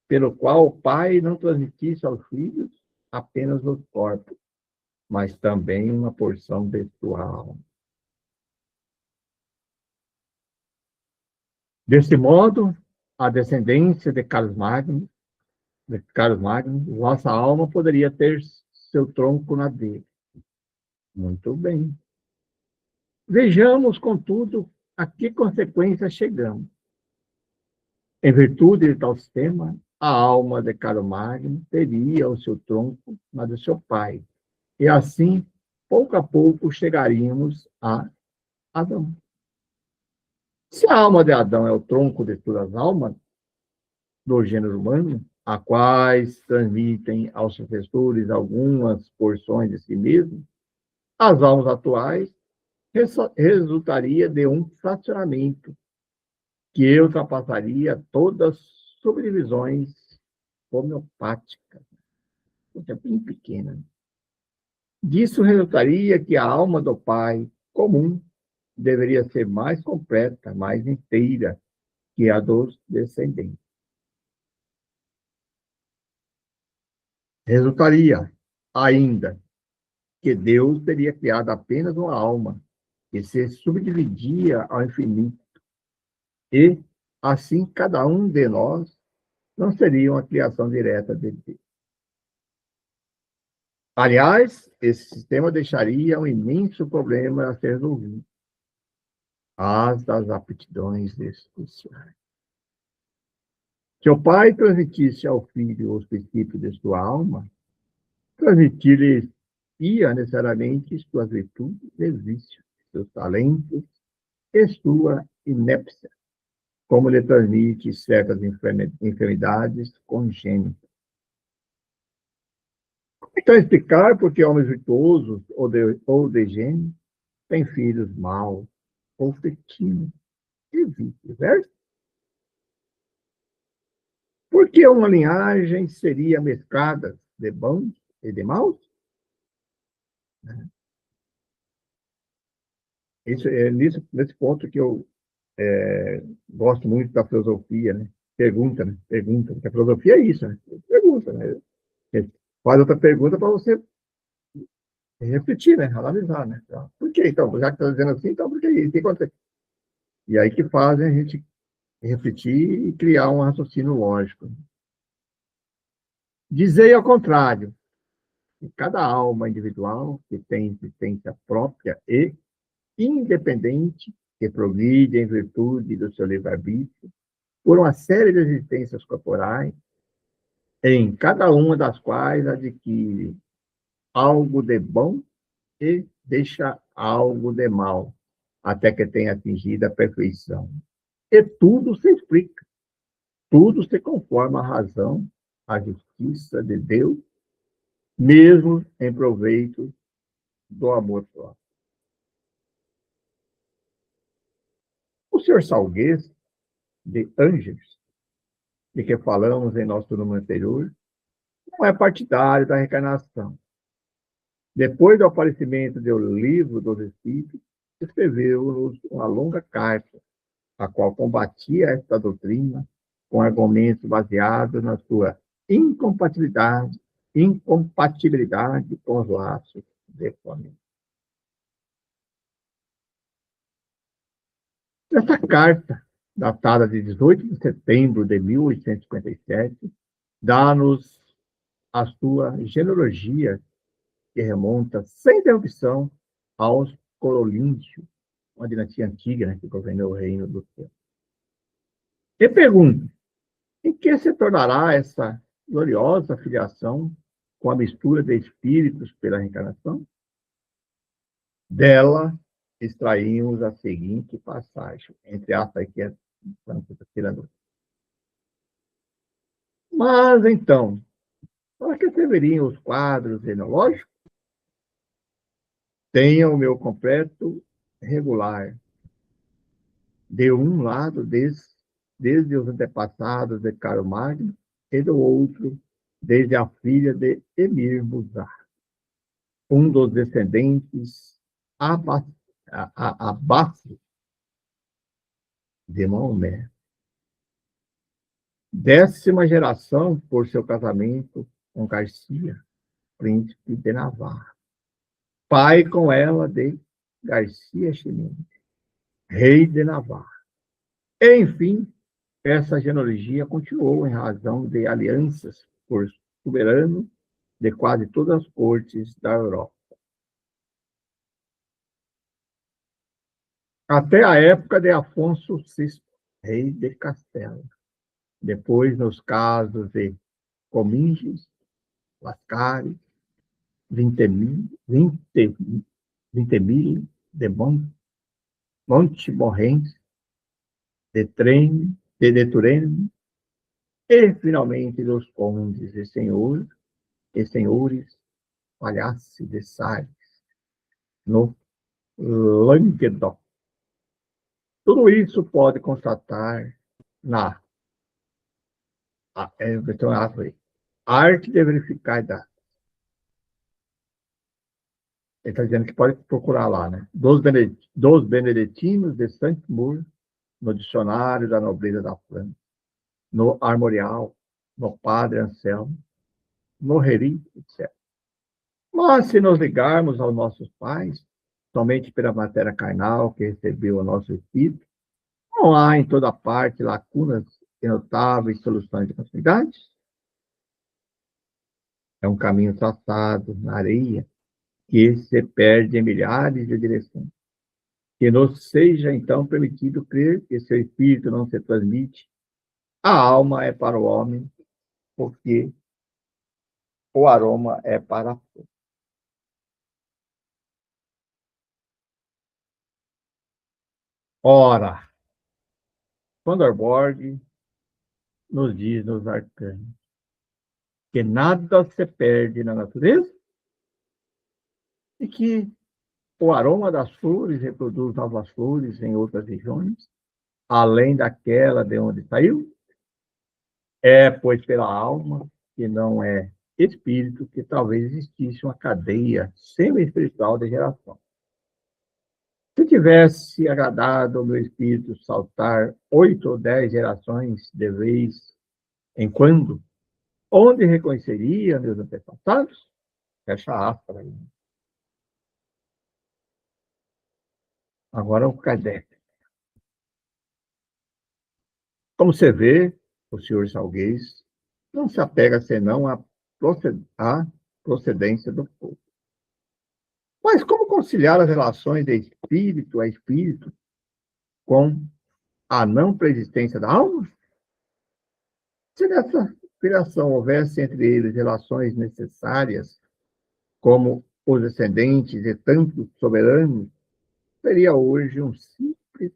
pelo qual o Pai não transmitisse aos filhos apenas os corpos, mas também uma porção de sua alma. Desse modo, a descendência de Carlos Magno, vossa alma poderia ter seu tronco na dele. Muito bem. Vejamos, contudo, a que consequência chegamos. Em virtude de tal sistema, a alma de Carlos Magno teria o seu tronco na do seu pai. E assim, pouco a pouco, chegaríamos a Adão. Se a alma de Adão é o tronco de todas as almas do gênero humano, a quais transmitem aos sucessores algumas porções de si mesmo, as almas atuais resultaria de um fracionamento que ultrapassaria todas as subdivisões homeopáticas, é bem pequena. Disso resultaria que a alma do pai comum deveria ser mais completa, mais inteira que a dos descendentes. Resultaria ainda que Deus teria criado apenas uma alma que se subdividia ao infinito e, assim, cada um de nós não seria uma criação direta de Deus. Aliás, esse sistema deixaria um imenso problema a ser resolvido, as das aptidões especiais. Se o pai transmitisse ao filho os princípios de sua alma, transmitir-lhe ia necessariamente suas virtudes e vícios, seus talentos e sua inépcia, como lhe transmite certas enfermidades congênitas. Então, explicar por que homens virtuosos ou de gênio têm filhos maus ou fetinos e vice-versa? Por que uma linhagem seria mesclada de bons e de maus? Isso é nesse ponto que eu gosto muito da filosofia, né? Pergunta, né? Pergunta. Porque a filosofia é isso, né? Pergunta, né? Você faz outra pergunta para você refletir, né? Analisar, né? Então, por que, então? Já que está dizendo assim, então por que isso? O que acontece? E aí que fazem a gente refletir e criar um raciocínio lógico. Dizer ao contrário, que cada alma individual que tem existência própria e independente, que progride em virtude do seu livre-arbítrio, por uma série de existências corporais, em cada uma das quais adquire algo de bom e deixa algo de mal, até que tenha atingido a perfeição. E tudo se explica, tudo se conforma à razão, à justiça de Deus, mesmo em proveito do amor próprio. O senhor Salguês, de Ângeles, de que falamos em nosso número anterior, não é partidário da reencarnação. Depois do aparecimento do Livro dos Espíritos, escreveu-nos uma longa carta, a qual combatia esta doutrina com argumentos baseados na sua incompatibilidade com os laços de família. Essa carta, datada de 18 de setembro de 1857, dá-nos a sua genealogia, que remonta sem interrupção aos Corolíntios, uma dinastia antiga, né, que governou o reino do céu. E pergunto, em que se tornará essa gloriosa filiação com a mistura de espíritos pela reencarnação? Dela extraímos a seguinte passagem, entre aspas, aqui é tirando. Mas, então, para que serviriam os quadros enológicos? Tenha o meu completo regular. De um lado, desde os antepassados de Carlo Magno, e do outro, desde a filha de Emir Muzar, um dos descendentes abássides de Maomé. 10ª geração por seu casamento com Garcia, príncipe de Navarra. Pai com ela de Garcia Chimene, rei de Navarra. Enfim, essa genealogia continuou em razão de alianças por soberano de quase todas as cortes da Europa. Até a época de Afonso VI, rei de Castela. Depois, nos casos de Cominges, Lascaris, Vintemille de Montmorency, de Turenne, e, finalmente, dos condes e senhores Palhaço de Sales, no Languedoc. Tudo isso pode constatar na arte de verificar dados. Ele está dizendo que pode procurar lá, né? Dos Beneditinos de Saint-Maur, no Dicionário da Nobreza da França, no Armorial, no Padre Anselmo, no Reri, etc. Mas, se nos ligarmos aos nossos pais, somente pela matéria carnal que recebeu o nosso espírito, não há em toda parte lacunas e notáveis soluções de continuidades? É um caminho traçado na areia que se perde em milhares de direções. Que nos seja, então, permitido crer que seu espírito não se transmite. A alma é para o homem, porque o aroma é para a flor. Ora, Vanderborg nos diz nos arcanos que nada se perde na natureza e que o aroma das flores reproduz novas flores em outras regiões, além daquela de onde saiu. É, pois, pela alma, que não é espírito, que talvez existisse uma cadeia semi-espiritual de geração. Se tivesse agradado ao meu espírito saltar 8 ou 10 gerações de vez em quando, onde reconheceria meus antepassados? Fecha aspas aí. Agora o Kardec. Como você vê, o senhor Salguês não se apega senão à procedência do povo. Mas como conciliar as relações de espírito a espírito com a não preexistência da alma? Se nessa criação houvesse entre eles relações necessárias, como os descendentes de tantos soberanos, seria hoje um simples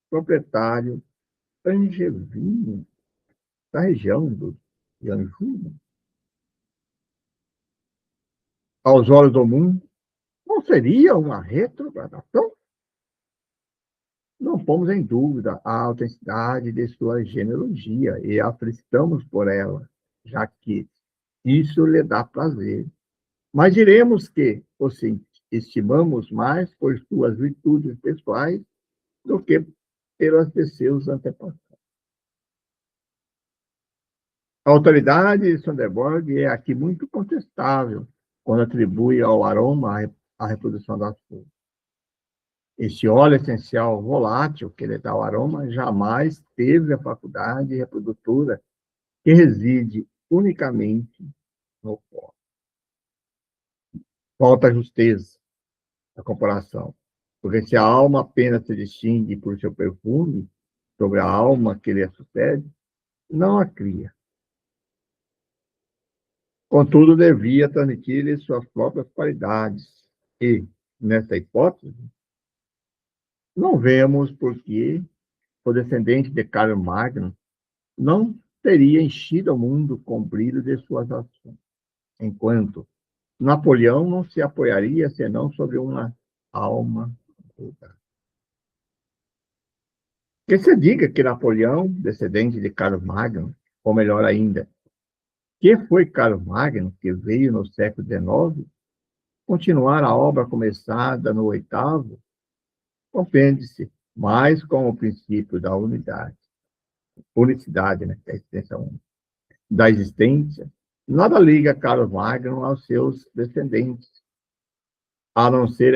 proprietário angevino da região do Anjuna. Aos olhos do mundo, não seria uma retrogradação? Não pomos em dúvida a autenticidade de sua genealogia e a felicitamos por ela, já que isso lhe dá prazer. Mas diremos que o estimamos mais por suas virtudes pessoais do que pelas de seus antepassados. A autoridade de Sonderborg é aqui muito contestável quando atribui ao aroma a reprodução das flores. Este óleo essencial volátil que lhe dá o aroma jamais teve a faculdade reprodutora que reside unicamente no pó. Falta justeza a comparação, porque se a alma apenas se distingue por seu perfume sobre a alma que lhe sucede, não a cria. Contudo, devia transmitir-lhe suas próprias qualidades e, nesta hipótese, não vemos por que o descendente de Carlo Magno não teria enchido o mundo com o brilho de suas ações, enquanto Napoleão não se apoiaria senão sobre uma alma vulgar. Que se diga que Napoleão, descendente de Carlo Magno, ou melhor ainda, que foi Carlo Magno, que veio no século XIX, continuar a obra começada no oitavo, compreende-se mais com o princípio da unicidade, né, que é a existência única, da existência, nada liga Carlo Magno aos seus descendentes, a não ser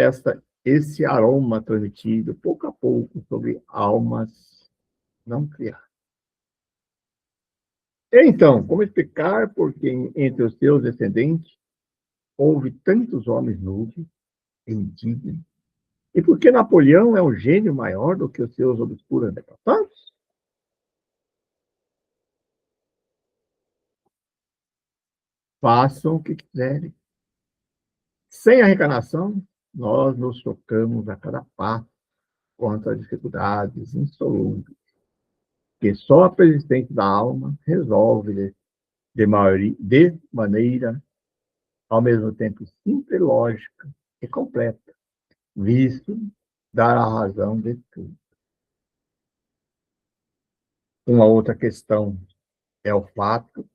esse aroma transmitido pouco a pouco sobre almas não criadas. Então, como explicar por que entre os seus descendentes houve tantos homens nus e indignos? E por que Napoleão é um gênio maior do que os seus obscuros antepassados? Façam o que quiserem. Sem a reencarnação, nós nos chocamos a cada passo contra dificuldades insolúveis, que só a persistência da alma resolve de maneira, ao mesmo tempo, simples, lógica e completa, visto dar a razão de tudo. Uma outra questão é o fato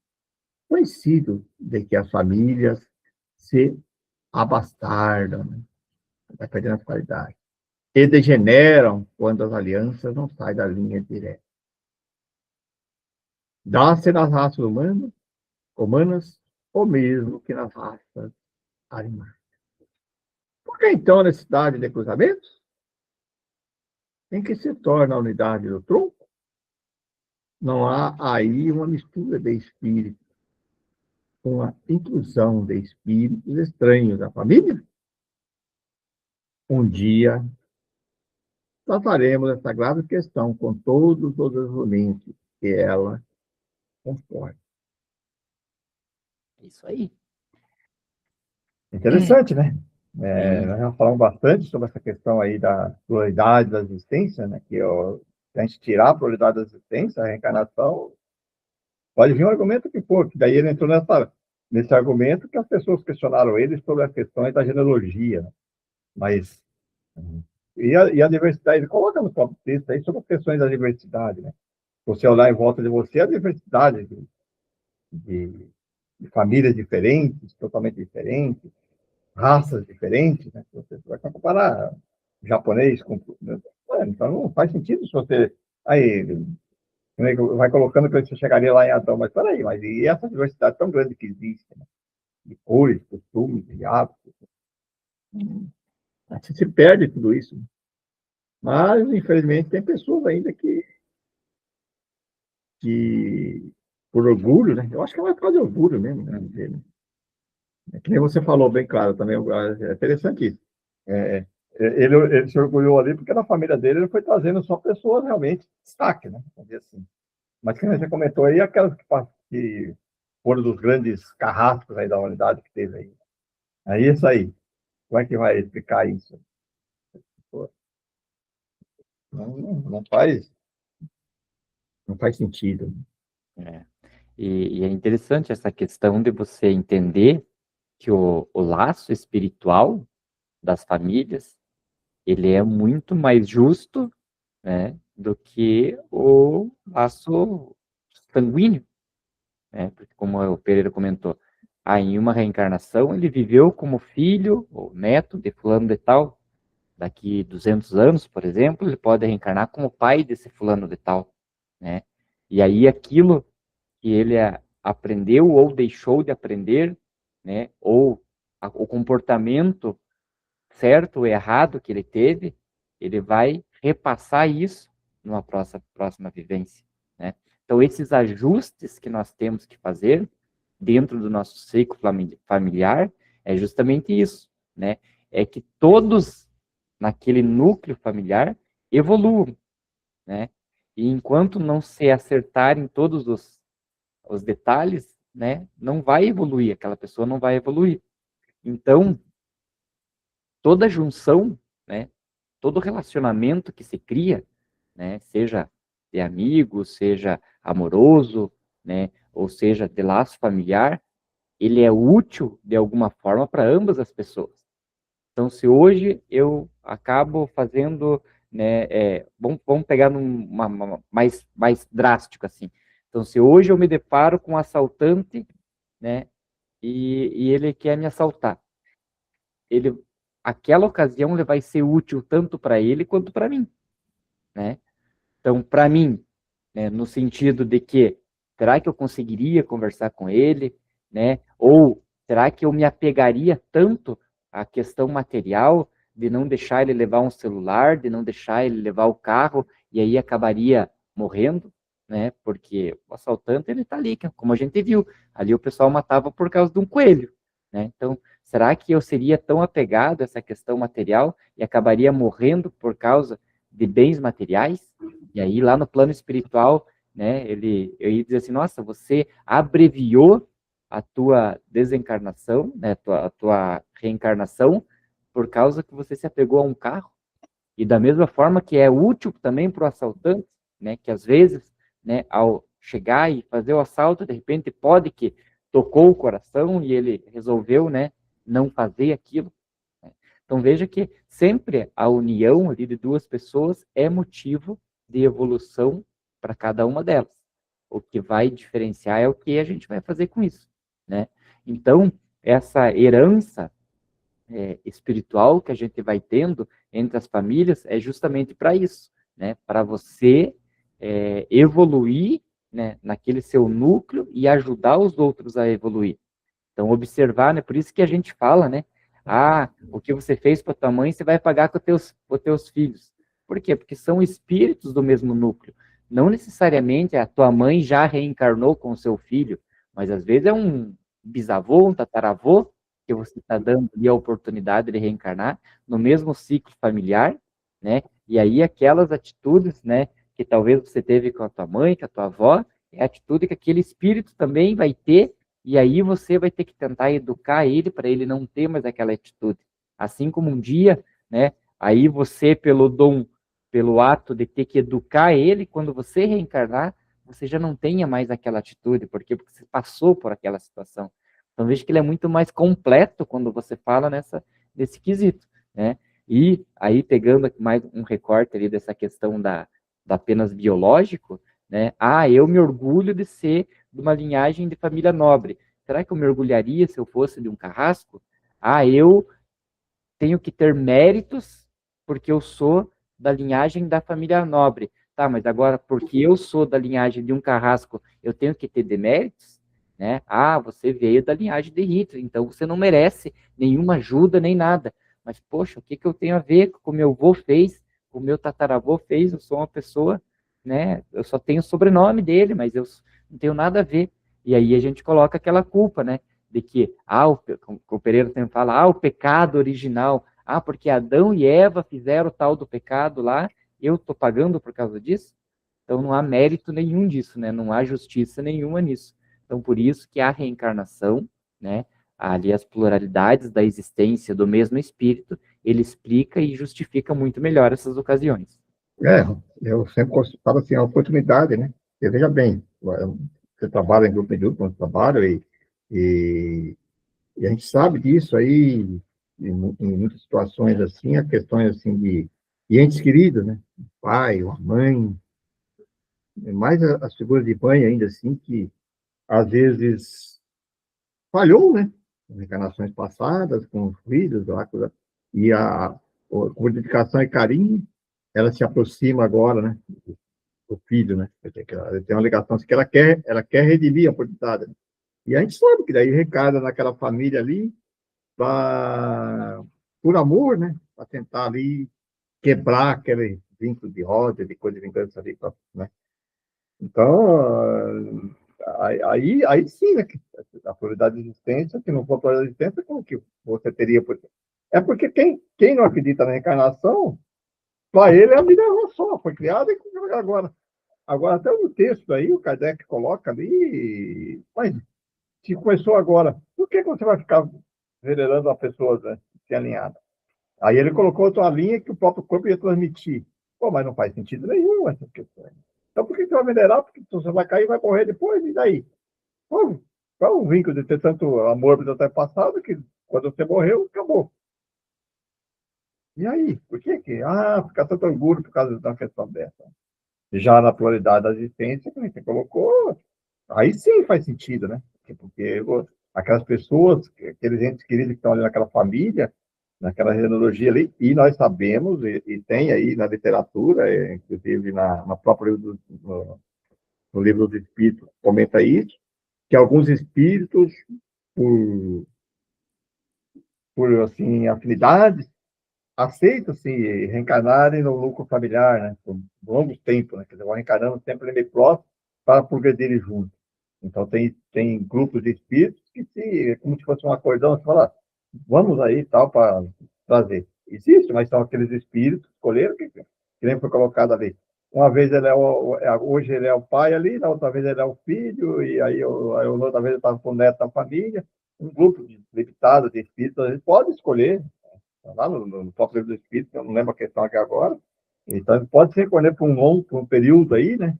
conhecido de que as famílias se abastardam, né? Vai perdendo a qualidade, e degeneram quando as alianças não saem da linha direta. Dá-se nas raças humanas, ou mesmo que nas raças animais. Por que então a necessidade de cruzamentos? Em que se torna a unidade do tronco? Não há aí uma mistura de espíritos, uma inclusão de espíritos estranhos à família? Um dia trataremos essa grave questão com todos os argumentos que ela comporta. Isso aí. Interessante, né? Nós já falamos bastante sobre essa questão aí da pluralidade da existência, né? Que se a gente tirar a pluralidade da existência, a reencarnação, pode vir um argumento que for, que daí ele entrou nesse argumento que as pessoas questionaram ele sobre as questões da genealogia, né? Mas, e a diversidade, ele coloca no próprio texto aí sobre as questões da diversidade, né? Você olhar em volta de você, a diversidade de famílias diferentes, totalmente diferentes, raças diferentes, né? Você vai comparar japonês. Então não faz sentido se você... Aí, vai colocando que você chegaria lá em Adão, mas peraí, mas e essa diversidade tão grande que existe, né? De cores, costumes, de hábitos? Assim se perde tudo isso. Mas, infelizmente, tem pessoas ainda que por orgulho, né? Eu acho que é mais por causa de orgulho mesmo, né? É que nem você falou bem claro também, é interessante isso. É, ele se orgulhou ali porque na família dele ele foi trazendo só pessoas realmente destaque, né? Vamos dizer assim. Mas que você comentou aí, aquelas que foram dos grandes carrascos aí da humanidade que teve aí. É isso aí. Como é que vai explicar isso? Não faz sentido. É. E é interessante essa questão de você entender que o laço espiritual das famílias, ele é muito mais justo, né, do que o laço sanguíneo, né? Porque como o Pereira comentou, em uma reencarnação ele viveu como filho ou neto de fulano de tal. Daqui 200 anos, por exemplo, ele pode reencarnar como pai desse fulano de tal, né? E aí aquilo que ele aprendeu ou deixou de aprender, né? Ou o comportamento certo ou errado que ele teve, ele vai repassar isso numa próxima vivência, né? Então, esses ajustes que nós temos que fazer dentro do nosso ciclo familiar é justamente isso, né? É que todos naquele núcleo familiar evoluam, né? E enquanto não se acertarem todos os detalhes, né, não vai evoluir, aquela pessoa não vai evoluir. Então, toda junção, né, todo relacionamento que se cria, né, seja de amigo, seja amoroso, né, ou seja de laço familiar, ele é útil de alguma forma para ambas as pessoas. Então, se hoje eu acabo fazendo, né, vamos pegar mais drástico assim. Então, se hoje eu me deparo com um assaltante, né, e ele quer me assaltar, ele, aquela ocasião ele vai ser útil tanto para ele quanto para mim, né? Então, para mim, né, no sentido de que, será que eu conseguiria conversar com ele, né? Ou será que eu me apegaria tanto à questão material de não deixar ele levar um celular, de não deixar ele levar o carro e aí acabaria morrendo, né? Porque o assaltante ele tá ali, como a gente viu, ali o pessoal matava por causa de um coelho, né? Então, será que eu seria tão apegado a essa questão material e acabaria morrendo por causa de bens materiais? E aí, lá no plano espiritual, né, eu ia dizer assim, nossa, você abreviou a tua desencarnação, né, a tua reencarnação, por causa que você se apegou a um carro. E da mesma forma que é útil também para o assaltante, né, que às vezes, né, ao chegar e fazer o assalto, de repente pode que tocou o coração e ele resolveu, né, não fazer aquilo. Né? Então veja que sempre a união ali de duas pessoas é motivo de evolução para cada uma delas. O que vai diferenciar é o que a gente vai fazer com isso, né? Então, essa herança espiritual que a gente vai tendo entre as famílias é justamente para isso, né? Para você evoluir, né, naquele seu núcleo e ajudar os outros a evoluir. Então, observar, né? Por isso que a gente fala, né? O que você fez com a tua mãe, você vai pagar com os teus filhos. Por quê? Porque são espíritos do mesmo núcleo. Não necessariamente a tua mãe já reencarnou com o seu filho, mas às vezes é um bisavô, um tataravô, que você está dando ali a oportunidade de reencarnar no mesmo ciclo familiar, né? E aí aquelas atitudes, né, que talvez você teve com a tua mãe, com a tua avó, é a atitude que aquele espírito também vai ter, e aí você vai ter que tentar educar ele para ele não ter mais aquela atitude. Assim como um dia, né, aí você pelo dom, pelo ato de ter que educar ele, quando você reencarnar, você já não tenha mais aquela atitude, porque você passou por aquela situação. Então vejo que ele é muito mais completo quando você fala nesse quesito, né? E aí pegando mais um recorte ali dessa questão da apenas biológico, né? Eu me orgulho de ser de uma linhagem de família nobre. Será que eu me orgulharia se eu fosse de um carrasco? Eu tenho que ter méritos porque eu sou da linhagem da família nobre. Tá, mas agora, porque eu sou da linhagem de um carrasco, eu tenho que ter deméritos? Né? Ah, você veio da linhagem de Hitler, então você não merece nenhuma ajuda nem nada. Mas, poxa, o que que eu tenho a ver com o meu avô fez, com o meu tataravô fez? Eu sou uma pessoa, né? Eu só tenho o sobrenome dele, mas eu não tenho nada a ver. E aí a gente coloca aquela culpa, né? De que, o Pereira sempre fala, o pecado original, porque Adão e Eva fizeram o tal do pecado lá, eu estou pagando por causa disso? Então não há mérito nenhum disso, né? Não há justiça nenhuma nisso. Então por isso que a reencarnação, né? Ali as pluralidades da existência do mesmo espírito, ele explica e justifica muito melhor essas ocasiões. Eu sempre falo assim, a oportunidade, né? Porque, veja bem, você trabalha em grupo mediúnico, quando trabalho, e, e a gente sabe disso aí, em muitas situações assim, a questões assim de entes queridos, né? O pai, a mãe, mais as figuras de mãe ainda assim, que às vezes falhou, né? Em encarnações passadas, com os filhos, lá, e com dedicação e carinho, ela se aproxima agora, né? Do filho, né? Ela tem uma ligação assim, que ela quer redimir a oportunidade. Né? E a gente sabe que daí recada naquela família ali, por amor, né? Para tentar ali quebrar aquele vínculo de ódio, de coisa de vingança ali, né? Então, aí sim, né? A probabilidade de existência, se não for probabilidade de existência, como que você teria? É porque quem não acredita na reencarnação, para ele a vida é uma só, foi criada e agora até no texto aí, o Kardec coloca ali, mas se começou agora, por que você vai ficar venerando a pessoa, né, se alinhada? Aí ele colocou outra linha que o próprio corpo ia transmitir. Pô, mas não faz sentido nenhum essa questão. Então, por que você vai venerar? Porque você vai cair e vai morrer depois, e daí? Pô, qual o vínculo de ter tanto amor pelo tempo passado que quando você morreu, acabou. E aí? Por que que? Fica tanto orgulho por causa de uma questão dessa. Já na pluralidade da existência, como você colocou, aí sim faz sentido, né? Porque aquelas pessoas, aqueles entes queridos que estão ali naquela família, naquela genealogia ali, e nós sabemos, e tem aí na literatura, inclusive na própria livro no livro dos Espíritos, comenta isso, que alguns espíritos, por, por assim, afinidades, aceitam se reencarnarem no lucro familiar, né? Por longos tempos, né? Quer dizer, vão reencarnando sempre meio próximo para progredirem juntos. Então, tem grupos de espíritos que, como se fosse um acordão, você fala, vamos aí tal, para trazer. Existe, mas são aqueles espíritos que escolheram, que nem foi colocado ali. Uma vez hoje ele é o pai ali, na outra vez ele é o filho, e aí outra vez ele estava com o neto da família. Um grupo limitado de espíritos, a gente pode escolher, lá no próprio livro do Espírito, eu não lembro a questão aqui agora. Então, ele pode se recolher por um período aí, né?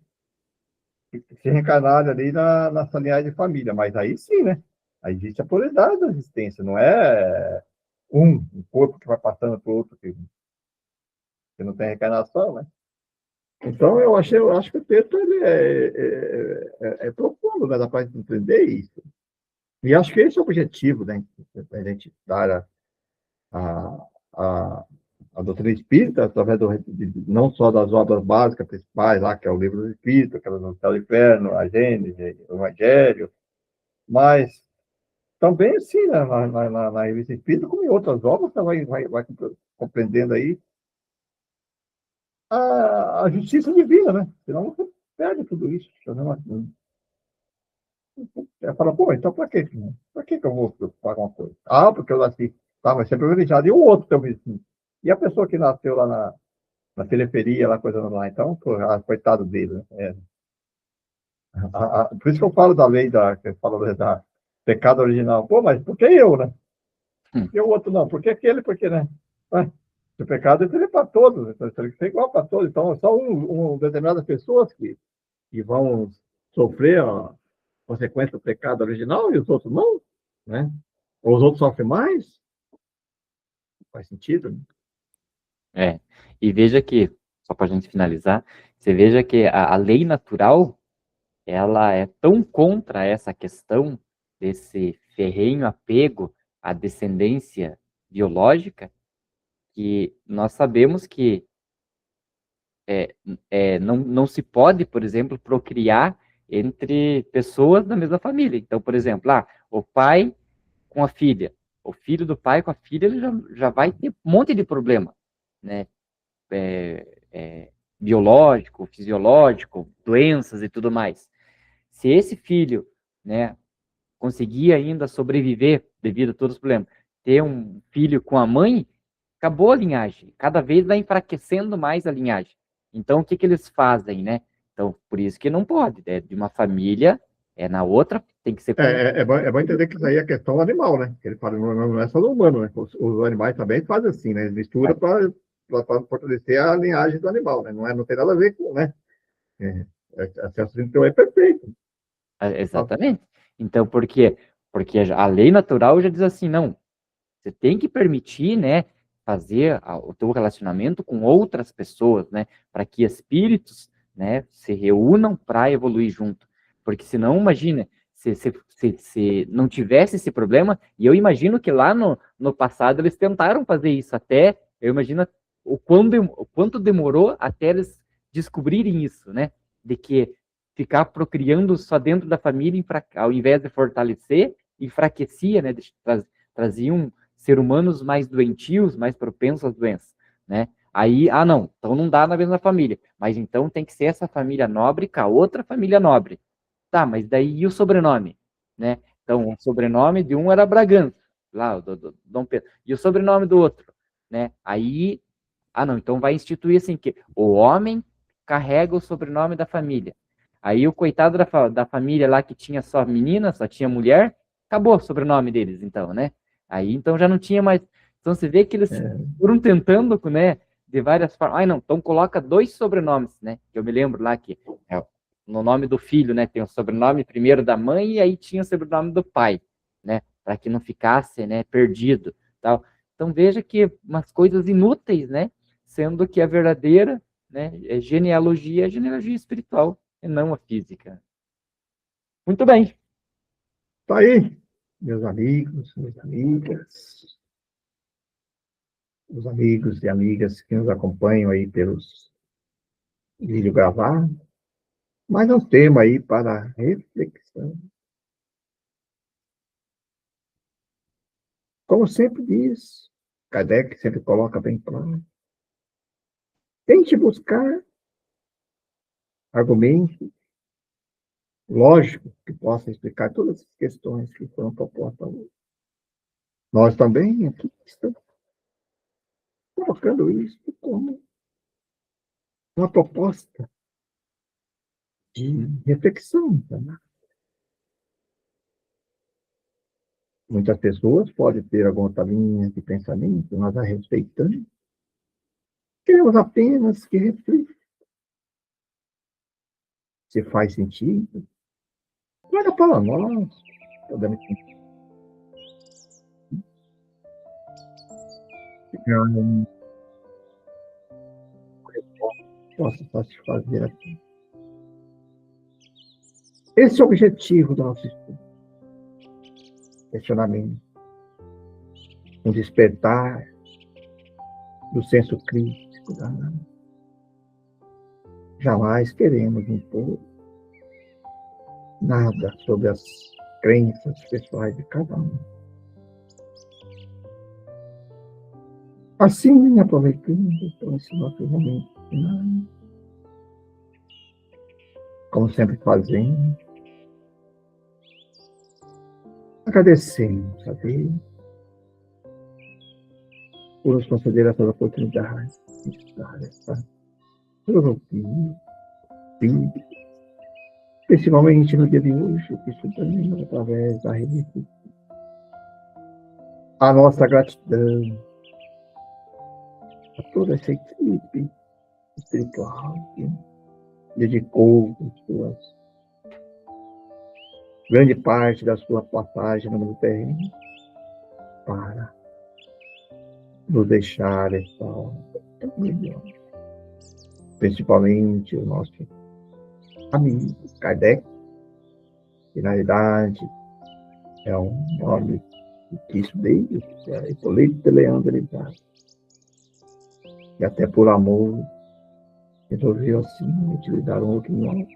E se reencarnar ali na sua linhagem de família. Mas aí sim, né? Aí existe a pluralidade da existência, não é um corpo que vai passando para o outro que não tem reencarnação, né? Então, eu acho que o texto ele é profundo, né? Dá para entender isso. E acho que esse é o objetivo, né? A gente dar a, a, a doutrina espírita, através não só das obras básicas principais, lá, que é o livro do Espírito, aquelas do Céu e Inferno, a Gênesis, o Evangelho, mas também, sim, né, na revista Espírita, como em outras obras, você vai compreendendo aí a justiça divina, né? Senão você perde tudo isso. Você fala, pô, então para quê? Para que eu vou preocupar com uma coisa? Porque eu nasci, vai ser privilegiado, e o outro também. E a pessoa que nasceu lá na periferia, lá, coisa lá. Então, pô, coitado dele, né? Por isso que eu falo da lei que eu falo da pecado original. Pô, mas por que eu, né? Por que o outro não? Por que aquele? Porque, né? O pecado é para todos, então, tem que ser igual para todos. Então, só determinadas pessoas que vão sofrer a consequência do pecado original e os outros não, né? Ou os outros sofrem mais? Faz sentido, né? E veja que, só para a gente finalizar, você veja que a lei natural, ela é tão contra essa questão desse ferrenho apego à descendência biológica, que nós sabemos que não se pode, por exemplo, procriar entre pessoas da mesma família. Então, por exemplo, o pai com a filha, o filho do pai com a filha, ele já vai ter um monte de problema, né? Biológico, fisiológico, doenças e tudo mais. Se esse filho, né, conseguir ainda sobreviver devido a todos os problemas, ter um filho com a mãe, acabou a linhagem. Cada vez vai enfraquecendo mais a linhagem. Então, o que que eles fazem, né? Então, por isso que não pode, né? De uma família, na outra, tem que ser com... É bom entender que isso aí é questão animal, né? Ele fala, não é só do humano, né? Os animais também fazem assim, né? Eles misturam para fortalecer a linhagem do animal, né? Não tem nada a ver com, né? Esse então é perfeito. Exatamente. Então, por quê? Porque a lei natural já diz assim, não, você tem que permitir, né, fazer o teu relacionamento com outras pessoas, né, para que espíritos, né, se reúnam para evoluir junto. Porque senão, imagina, se não tivesse esse problema, e eu imagino que lá no passado eles tentaram fazer isso até, eu imagino o quanto demorou até eles descobrirem isso, né, de que ficar procriando só dentro da família, ao invés de fortalecer, enfraquecia, né, traziam ser humanos mais doentios, mais propensos às doenças, né? Aí, não, então não dá na mesma família, mas então tem que ser essa família nobre com a outra família nobre. Tá, mas daí e o sobrenome, né? Então, o sobrenome de um era Bragança, lá, do Dom Pedro, e o sobrenome do outro, né? Aí, não, então vai instituir assim que o homem carrega o sobrenome da família. Aí o coitado da família lá que tinha só menina, só tinha mulher, acabou o sobrenome deles, então, né? Aí então já não tinha mais. Então você vê que eles foram tentando, né, de várias formas. Não, então coloca 2 sobrenomes, né? Que eu me lembro lá que no nome do filho, né, tem o sobrenome primeiro da mãe e aí tinha o sobrenome do pai, né? Para que não ficasse, né, perdido, tal. Então veja que umas coisas inúteis, né? Sendo que a verdadeira, né, genealogia é genealogia espiritual e não a física. Muito bem. Tá aí, meus amigos, minhas amigas, os amigos e amigas que nos acompanham aí pelos vídeo gravar, mais um tema aí para reflexão. Como sempre diz, Kardec sempre coloca bem claro, tente buscar argumentos lógicos que possam explicar todas as questões que foram propostas hoje. Nós também aqui estamos colocando isso como uma proposta de reflexão. Tá? Muitas pessoas podem ter algumas linhas de pensamento, nós a respeitamos. Queremos apenas que reflita. Se faz sentido, olha para nós. Podemos possa satisfazer aqui. Esse é o objetivo do nosso estudo. Questionamento. Um despertar do senso crítico. Jamais queremos impor nada sobre as crenças pessoais de cada um. Assim, aproveitando então, esse nosso momento final, como sempre fazemos, agradecemos a Deus por nos conceder essa oportunidade de estudar essa filosofia bíblica, principalmente no dia de hoje, que estudamos através da revista. A nossa gratidão a toda essa equipe espiritual que dedicou grande parte da sua passagem no mundo terreno para nos deixar essa obra tão melhor. Principalmente o nosso amigo Kardec, que na verdade é um nome que estudei, é Hipólito de Leandro Lizardo. e até por amor resolveu assim utilizar um outro nome.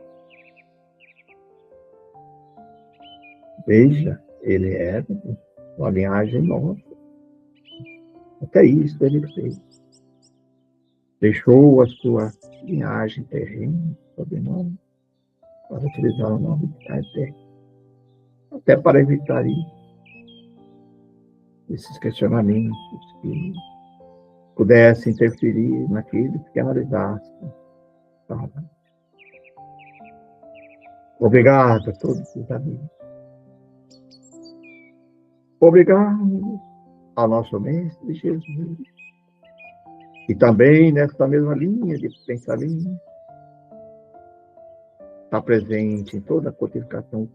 Veja, ele era uma linhagem nossa. Até isso ele fez. Deixou a sua linhagem terrena, sobrenome, para utilizar o nome de Kardec. Até para evitar isso, esses questionamentos que pudessem interferir naqueles que analisassem. Tá? Obrigado a todos os amigos. Obrigado ao nosso Mestre Jesus. E também nessa mesma linha de pensamento, está presente em toda a codificação.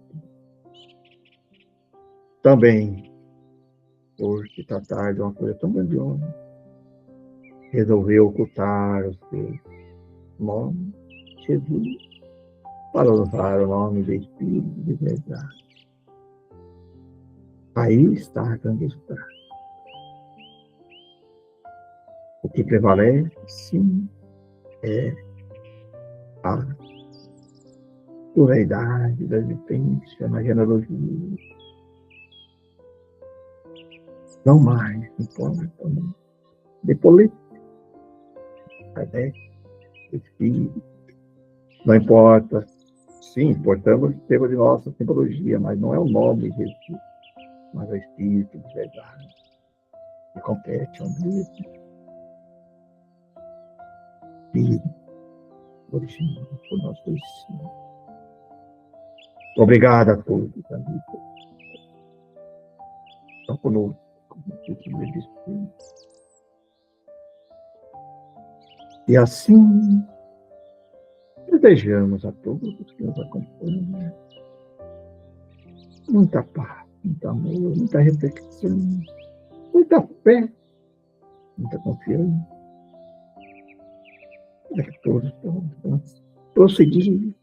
Também, por se tratar de uma coisa tão grandiosa, resolveu ocultar o seu nome, Jesus, para usar o nome do Espírito de verdade. Aí está a grande história. O que prevalece, sim, é a pluralidade da existência na genealogia. Não mais importa de política, Espírito. Não importa, sim, importamos temos de nossa simbologia, mas não é o nome de Jesus, mas o Espírito de verdade, que compete ao mesmo Espírito original por nosso ensino. Obrigado a todos, amigos. Estão conosco, como título de Espírito. E assim, desejamos a todos que nos acompanham muita paz, muito amor, muita reflexão, muita fé, muita confiança. Para que todos possam prosseguir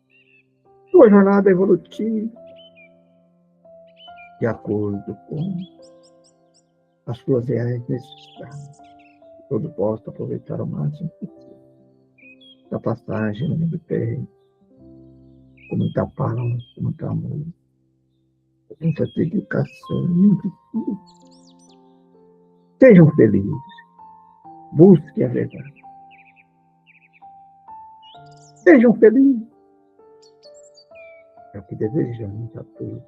sua jornada evolutiva de acordo com as suas reais necessidades. Todos possam aproveitar ao máximo possível da passagem no mundo terreno, com muita paz, com muito amor, com muita dedicação, muito. Sejam felizes, busquem a verdade. Sejam felizes. É o que desejamos a todos.